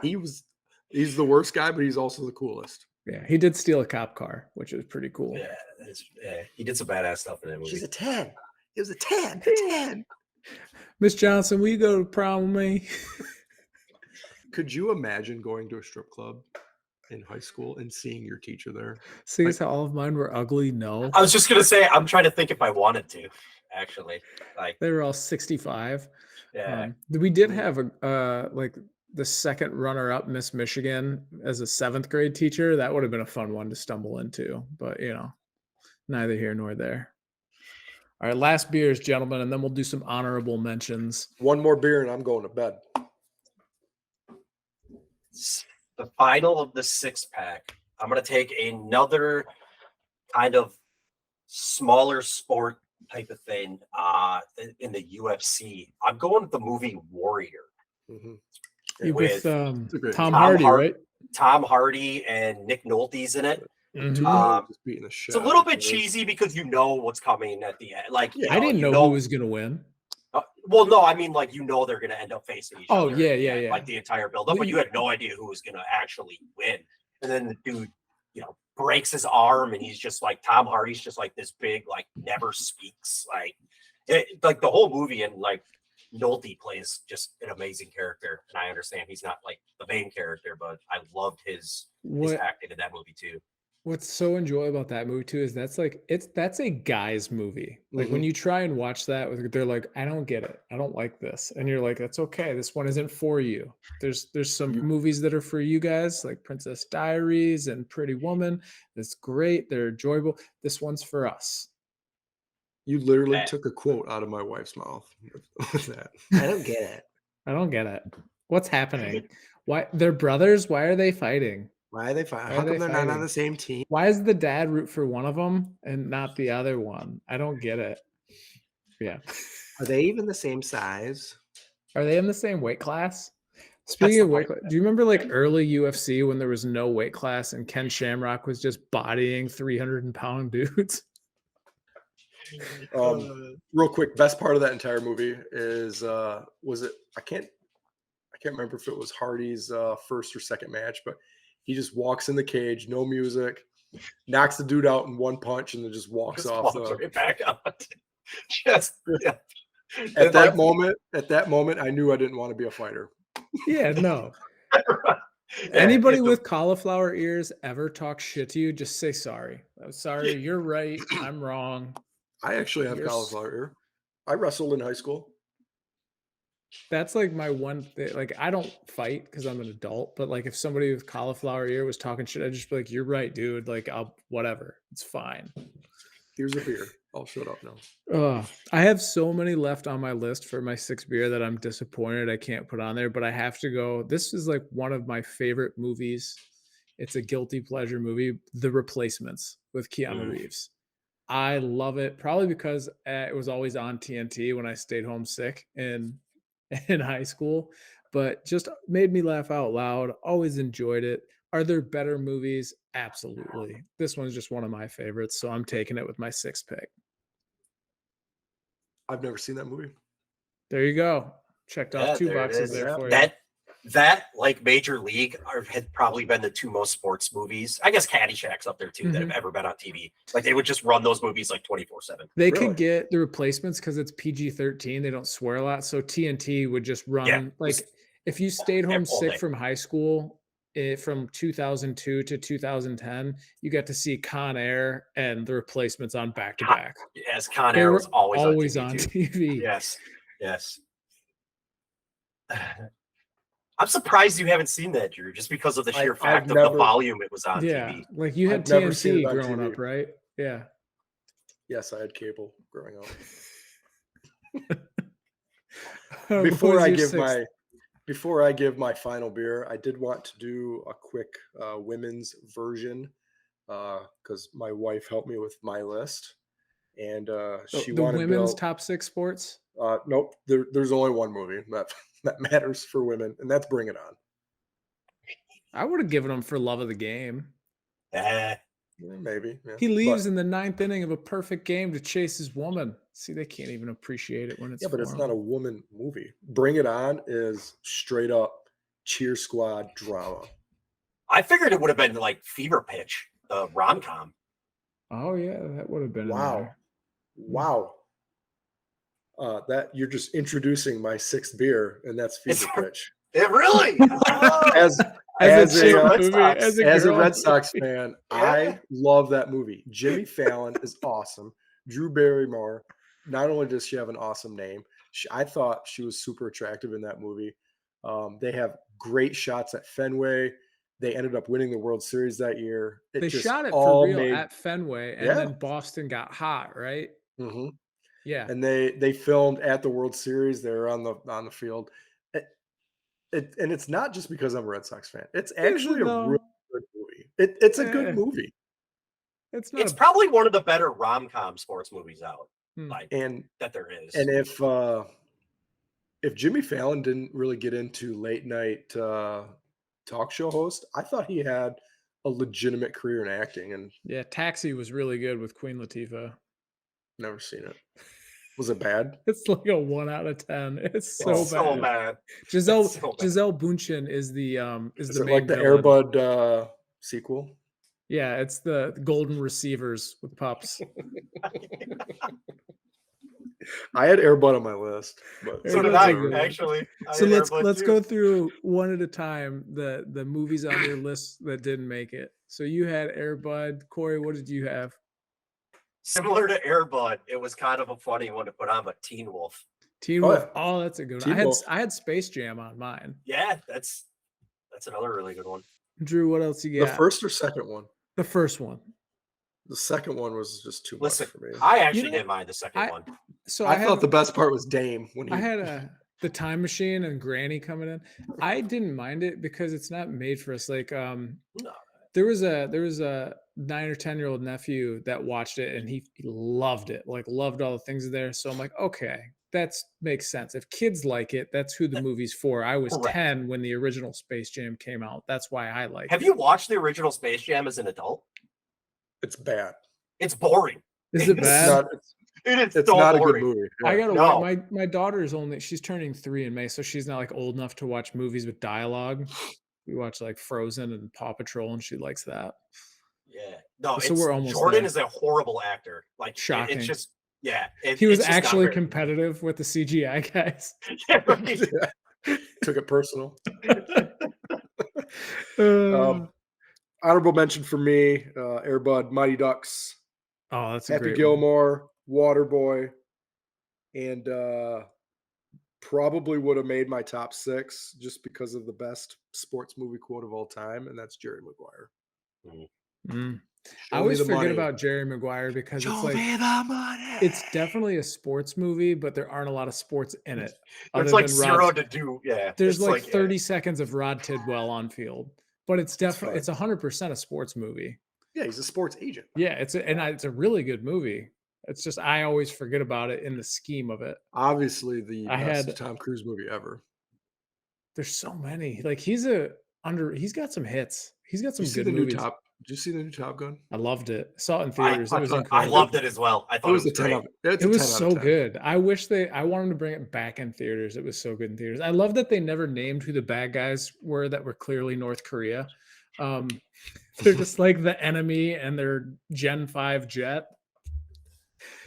Speaker 1: He was he's the worst guy, but he's also the coolest.
Speaker 2: Yeah, he did steal a cop car, which is pretty cool.
Speaker 3: Yeah, he did some badass stuff in that movie.
Speaker 1: He's a 10. It was a 10. A 10.
Speaker 2: Miss Johnson, will you go to prom with me?
Speaker 1: Could you imagine going to a strip club in high school and seeing your teacher there?
Speaker 2: Seeing
Speaker 1: Like,
Speaker 2: as how all of mine were ugly, no.
Speaker 3: I was just gonna say, I'm trying to think if I wanted to, actually. Like,
Speaker 2: They were all 65.
Speaker 3: yeah.
Speaker 2: We did have a like the second runner-up Miss Michigan as a 7th grade teacher. That would have been a fun one to stumble into, but neither here nor there. All right, last beers, gentlemen, and then we'll do some honorable mentions.
Speaker 1: one more beer and I'm going to bed.
Speaker 3: The final of the 6-pack. I'm gonna take another kind of smaller sport type of thing in the UFC. I'm going with the movie Warrior.
Speaker 1: Mhm.
Speaker 2: With
Speaker 1: It's a great
Speaker 2: Tom
Speaker 1: movie.
Speaker 2: Hardy, right?
Speaker 3: Tom Hardy and Nick Nolte's in it.
Speaker 2: Mhm.
Speaker 1: Two guys
Speaker 3: Um,
Speaker 1: just beating the shit
Speaker 3: It's a
Speaker 1: out
Speaker 3: little
Speaker 1: of
Speaker 3: bit
Speaker 1: each other.
Speaker 3: cheesy because you know what's coming at the end. Like,
Speaker 1: Yeah.
Speaker 2: I didn't know who was gonna win.
Speaker 3: well, no, I mean, like, you know, they're gonna end up facing each
Speaker 2: Oh,
Speaker 3: other.
Speaker 2: yeah,
Speaker 3: at the
Speaker 2: yeah,
Speaker 3: end,
Speaker 2: yeah.
Speaker 3: Like the entire build-up, but you had no idea who was gonna actually win. And then the dude, breaks his arm, and he's just like Tom Hardy's just like this big, like never speaks, like like the whole movie, and like Nolte plays just an amazing character. And I understand he's not like the main character, but I loved his acting in that movie too.
Speaker 2: What's so enjoyable about that movie too is that's a guy's movie. Like when
Speaker 1: Mhm.
Speaker 2: you try and watch that, they're like, I don't get it. I don't like this. And you're like, that's okay. This one isn't for you. There's some
Speaker 1: You-
Speaker 2: movies that are for you guys, like Princess Diaries and Pretty Woman. That's great. They're enjoyable. This one's for us.
Speaker 1: You literally
Speaker 3: Yeah.
Speaker 1: took a quote out of my wife's mouth with that. I don't get it.
Speaker 2: I don't get it. What's happening? Why they're brothers? Why are they fighting?
Speaker 1: Why are they fighting?
Speaker 2: Why
Speaker 1: How
Speaker 2: are
Speaker 1: come
Speaker 2: they
Speaker 1: they're not on
Speaker 2: fighting?
Speaker 1: the same team?
Speaker 2: Why does the dad root for one of them and not the other one? I don't get it. Yeah.
Speaker 1: Are they even the same size?
Speaker 2: Are they in the same weight class? Speaking
Speaker 3: the
Speaker 2: of weight
Speaker 3: funny
Speaker 2: class, do you remember like early UFC when there was no weight class and Ken Shamrock was just bodying 300-pound dudes?
Speaker 1: Real quick, best part of that entire movie is was it I can't remember if it was Hardy's first or second match, but he just walks in the cage, no music, knocks the dude out in one punch, and then just walks
Speaker 3: Just
Speaker 1: off.
Speaker 3: walks right back out. Just yeah.
Speaker 1: At that moment, I knew I didn't want to be a fighter.
Speaker 2: Yeah, no.
Speaker 3: Yeah,
Speaker 2: Anybody with cauliflower ears ever talk shit to you, just say sorry. I'm sorry, you're right. I'm wrong.
Speaker 1: I actually have
Speaker 2: You're
Speaker 1: cauliflower ear. I wrestled in high school.
Speaker 2: That's like my one thing. Like, I don't fight because I'm an adult, but like if somebody with cauliflower ear was talking shit, I'd just be like, you're right, dude. Like, I'll whatever. It's fine.
Speaker 1: Here's a beer. I'll shut up now.
Speaker 2: I have so many left on my list for my 6th beer that I'm disappointed I can't put on there, but I have to go. This is like one of my favorite movies. It's a guilty pleasure movie, The Replacements with Keanu Reeves. I love it, probably because it was always on TNT when I stayed home sick in high school, but just made me laugh out loud. Always enjoyed it. Are there better movies? Absolutely. This one's just one of my favorites, so I'm taking it with my 6th pick.
Speaker 1: I've never seen that movie.
Speaker 2: There you go. Checked off
Speaker 3: Yeah,
Speaker 2: 2
Speaker 3: there it
Speaker 2: boxes
Speaker 3: is.
Speaker 2: there for you.
Speaker 3: That like Major League had probably been the two most sports movies. I guess Caddyshack's up there too that have ever been on TV. Like they would just run those movies like 24/7.
Speaker 2: They
Speaker 1: Really?
Speaker 2: could get the replacements because it's PG-13. They don't swear a lot. So TNT would just
Speaker 3: Yeah,
Speaker 2: run like if you stayed home
Speaker 3: all
Speaker 2: sick
Speaker 3: day.
Speaker 2: from high school from 2002 to 2010, you got to see Con Air and the replacements on back to back.
Speaker 3: Yes, Con
Speaker 2: They
Speaker 3: Air
Speaker 2: were
Speaker 3: was always
Speaker 2: on
Speaker 3: too.
Speaker 2: TV.
Speaker 3: Yes, yes. I'm surprised you haven't seen that, Drew, just because of the sheer fact of the volume it was on
Speaker 2: Yeah,
Speaker 3: TV.
Speaker 2: like you had
Speaker 1: I've never seen it
Speaker 2: TNT
Speaker 1: on
Speaker 2: growing
Speaker 1: TV.
Speaker 2: up, right? Yeah.
Speaker 1: Yes, I had cable growing up.
Speaker 2: What
Speaker 1: Before
Speaker 2: was
Speaker 1: I
Speaker 2: your
Speaker 1: give
Speaker 2: sixth?
Speaker 1: my final beer, I did want to do a quick women's version because my wife helped me with my list, and she
Speaker 2: The
Speaker 1: wanted
Speaker 2: women's
Speaker 1: Bill.
Speaker 2: top 6 sports?
Speaker 1: Nope, there's only one movie that matters for women, and that's Bring It On.
Speaker 2: I would have given him For Love of the Game.
Speaker 1: Maybe. Yeah.
Speaker 2: He leaves in the 9th inning of a perfect game to chase his woman. See, they can't even appreciate it when it's
Speaker 1: But it's
Speaker 2: for
Speaker 1: not a
Speaker 2: 'em.
Speaker 1: woman movie. Bring It On is straight up cheer squad drama.
Speaker 3: I figured it would have been like Fever Pitch, the rom-com.
Speaker 2: Oh yeah, that would have been in
Speaker 1: Wow.
Speaker 2: there.
Speaker 1: Wow. That you're just introducing my 6th beer, and that's Fever Pitch.
Speaker 3: It really?
Speaker 1: As
Speaker 2: As a
Speaker 1: a
Speaker 2: movie, as a girl
Speaker 1: Red Sox
Speaker 2: movie.
Speaker 1: fan,
Speaker 3: Yeah.
Speaker 1: I love that movie. Jimmy Fallon is awesome. Drew Barrymore, not only does she have an awesome name, I thought she was super attractive in that movie. They have great shots at Fenway. They ended up winning the World Series that year.
Speaker 2: They
Speaker 1: just
Speaker 2: shot it for
Speaker 1: all
Speaker 2: real
Speaker 1: made
Speaker 2: at Fenway, and
Speaker 1: Yeah.
Speaker 2: then Boston got hot, right?
Speaker 1: Mhm.
Speaker 2: Yeah.
Speaker 1: And they filmed at the World Series. They were on the field. And it's not just because I'm a Red Sox fan. It's actually a really good movie. It's a good movie.
Speaker 2: It's not
Speaker 3: It's probably one of the better rom-com sports movies out, like
Speaker 1: And
Speaker 3: that there is.
Speaker 1: and if Jimmy Fallon didn't really get into late night talk show host, I thought he had a legitimate career in acting, and
Speaker 2: Yeah, Taxi was really good with Queen Latifah.
Speaker 1: never seen it. Was it bad?
Speaker 2: It's like a 1 out of 10. It's so
Speaker 3: It's so
Speaker 2: bad.
Speaker 3: bad.
Speaker 2: Giselle
Speaker 3: so bad.
Speaker 2: Giselle Bundchen is the
Speaker 1: Is
Speaker 2: the
Speaker 1: it
Speaker 2: main
Speaker 1: like the
Speaker 2: villain.
Speaker 1: Airbud sequel?
Speaker 2: Yeah, it's the golden receivers with pups.
Speaker 1: I had Airbud on my list, but
Speaker 3: So did
Speaker 2: That's
Speaker 3: I,
Speaker 2: a good one.
Speaker 3: actually.
Speaker 2: So
Speaker 3: I had Airbud
Speaker 2: let's
Speaker 3: too.
Speaker 2: go through one at a time the movies on your list that didn't make it. So you had Air Bud. Corey, what did you have?
Speaker 3: Similar to Airbud, it was kind of a funny one to put on, but Teen Wolf.
Speaker 2: Teen
Speaker 1: Oh,
Speaker 2: Wolf.
Speaker 1: yeah.
Speaker 2: Oh, that's a good one.
Speaker 1: Teen Wolf.
Speaker 2: I had Space Jam on mine.
Speaker 3: Yeah, that's another really good one.
Speaker 2: Drew, what else you
Speaker 1: The
Speaker 2: got?
Speaker 1: first or second one?
Speaker 2: The first one.
Speaker 1: The second one was just too
Speaker 3: Listen,
Speaker 1: much for me.
Speaker 3: I actually
Speaker 2: know,
Speaker 3: didn't mind the second one.
Speaker 2: So
Speaker 1: I thought the best part was Dame when he
Speaker 2: I had the time machine and Granny coming in. I didn't mind it because it's not made for us. Like there was a 9 or 10-year-old nephew that watched it and he loved it. Like loved all the things there. So I'm like, okay, that makes sense. If kids like it, that's who the movie's for. I was
Speaker 3: Correct.
Speaker 2: 10 when the original Space Jam came out. That's why I like
Speaker 3: Have
Speaker 2: it.
Speaker 3: you watched the original Space Jam as an adult?
Speaker 1: It's bad.
Speaker 3: It's boring.
Speaker 2: Is it
Speaker 3: It's
Speaker 2: bad?
Speaker 1: It's
Speaker 3: so
Speaker 1: not a
Speaker 3: boring.
Speaker 1: good movie.
Speaker 2: I gotta
Speaker 3: No.
Speaker 2: wait. My daughter's she's turning 3 in May, so she's not like old enough to watch movies with dialogue. We watch like Frozen and Paw Patrol, and she likes that.
Speaker 3: Yeah. No,
Speaker 2: So we're almost
Speaker 3: Jordan
Speaker 2: there.
Speaker 3: is a horrible actor. Like
Speaker 2: Shocking.
Speaker 3: It's just
Speaker 2: He was
Speaker 3: it's just not
Speaker 2: actually
Speaker 3: very-
Speaker 2: competitive with the CGI guys.
Speaker 3: Yeah, right.
Speaker 1: Took it personal.
Speaker 2: Uh,
Speaker 1: Honorable mention for me: Airbud, Mighty Ducks,
Speaker 2: oh, that's a
Speaker 1: Happy
Speaker 2: great one.
Speaker 1: Gilmore, Waterboy, and probably would have made my top 6 just because of the best sports movie quote of all time, and that's Jerry Maguire.
Speaker 2: Mm.
Speaker 1: Show
Speaker 2: I
Speaker 1: me
Speaker 2: always
Speaker 1: the
Speaker 2: forget
Speaker 1: money.
Speaker 2: about Jerry Maguire because
Speaker 1: Show
Speaker 2: it's like
Speaker 1: me the money.
Speaker 2: it's definitely a sports movie, but there aren't a lot of sports in it.
Speaker 3: It's
Speaker 2: other
Speaker 3: like
Speaker 2: than
Speaker 3: zero
Speaker 2: Rod-
Speaker 3: to do. Yeah.
Speaker 2: There's
Speaker 3: it's
Speaker 2: like 30
Speaker 3: yeah.
Speaker 2: seconds of Rod Tidwell on field, but it's definitely
Speaker 1: fine.
Speaker 2: it's 100% a sports movie.
Speaker 1: Yeah, he's a sports agent.
Speaker 2: Yeah, it's a really good movie. It's just I always forget about it in the scheme of it.
Speaker 1: Obviously, the
Speaker 2: I
Speaker 1: best
Speaker 2: had-
Speaker 1: Tom Cruise movie ever.
Speaker 2: There's so many. Like he's got some hits. He's got some
Speaker 1: You see
Speaker 2: good
Speaker 1: the
Speaker 2: movies.
Speaker 1: Did you see the new Top Gun?
Speaker 2: I loved it. Saw it in
Speaker 3: I,
Speaker 2: theaters. It was
Speaker 3: I
Speaker 2: incredible.
Speaker 3: loved it as well. I
Speaker 1: It
Speaker 3: thought
Speaker 1: was a 10
Speaker 3: great.
Speaker 1: out of it's
Speaker 2: It
Speaker 1: a
Speaker 2: was
Speaker 1: 10 out
Speaker 2: so
Speaker 1: of 10.
Speaker 2: good. I wanted to bring it back in theaters. It was so good in theaters. I love that they never named who the bad guys were that were clearly North Korea. They're just like the enemy and their Gen 5 jet.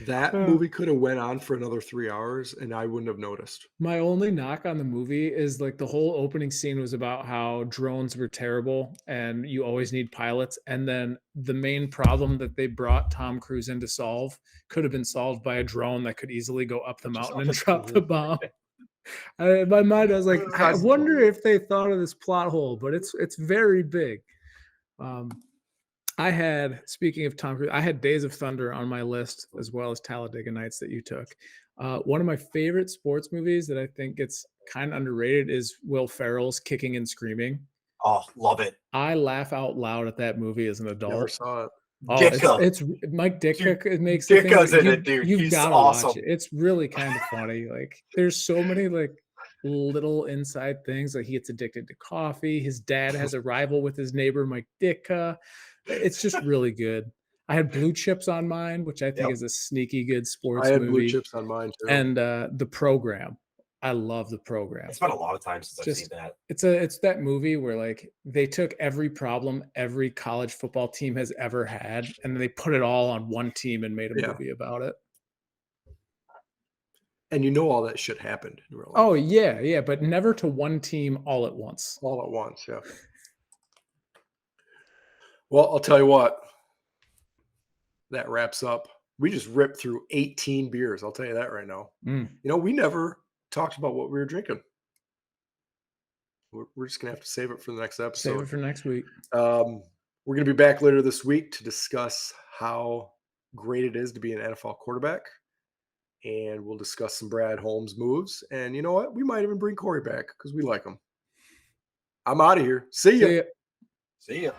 Speaker 1: That movie could have went on for another 3 hours, and I wouldn't have noticed.
Speaker 2: My only knock on the movie is like the whole opening scene was about how drones were terrible and you always need pilots. And then the main problem that they brought Tom Cruise in to solve could have been solved by a drone that could easily go up the mountain and drop the bomb. In my mind, I was like, I wonder if they thought of this plot hole, but it's very big. Speaking of Tom Cruise, I had Days of Thunder on my list as well as Talladega Nights that you took. One of my favorite sports movies that I think gets kind of underrated is Will Ferrell's Kicking and Screaming.
Speaker 3: Oh, love it.
Speaker 2: I laugh out loud at that movie as an
Speaker 1: Never
Speaker 2: adult.
Speaker 1: saw it.
Speaker 2: Oh,
Speaker 3: Ditka.
Speaker 2: it's Mike Ditka. It makes
Speaker 3: Ditka's in it, dude.
Speaker 2: You've
Speaker 3: He's
Speaker 2: got to
Speaker 3: awesome.
Speaker 2: watch it. It's really kind of funny. Like there's so many like little inside things. Like he gets addicted to coffee. His dad has a rival with his neighbor Mike Ditka. It's just really good. I had Blue Chips on mine, which I think is a sneaky good sports
Speaker 1: I had
Speaker 2: movie.
Speaker 1: Blue Chips on mine too.
Speaker 2: And The Program. I love The Program.
Speaker 3: It's been a long time since I've seen that.
Speaker 2: It's that movie where like they took every problem every college football team has ever had, and then they put it all on one team and made a movie about it.
Speaker 1: And you know all that shit happened in real life.
Speaker 2: Oh yeah, but never to one team all at once.
Speaker 1: All at once, yeah. Well, I'll tell you what. That wraps up. We just ripped through 18 beers. I'll tell you that right now. You know, we never talked about what we were drinking. We're just going to have to save it for the next episode.
Speaker 2: Save it for next week.
Speaker 1: We're going to be back later this week to discuss how great it is to be an NFL quarterback. And we'll discuss some Brad Holmes moves. And you know what? We might even bring Cory back because we like him. I'm out of here. See ya.
Speaker 3: See ya.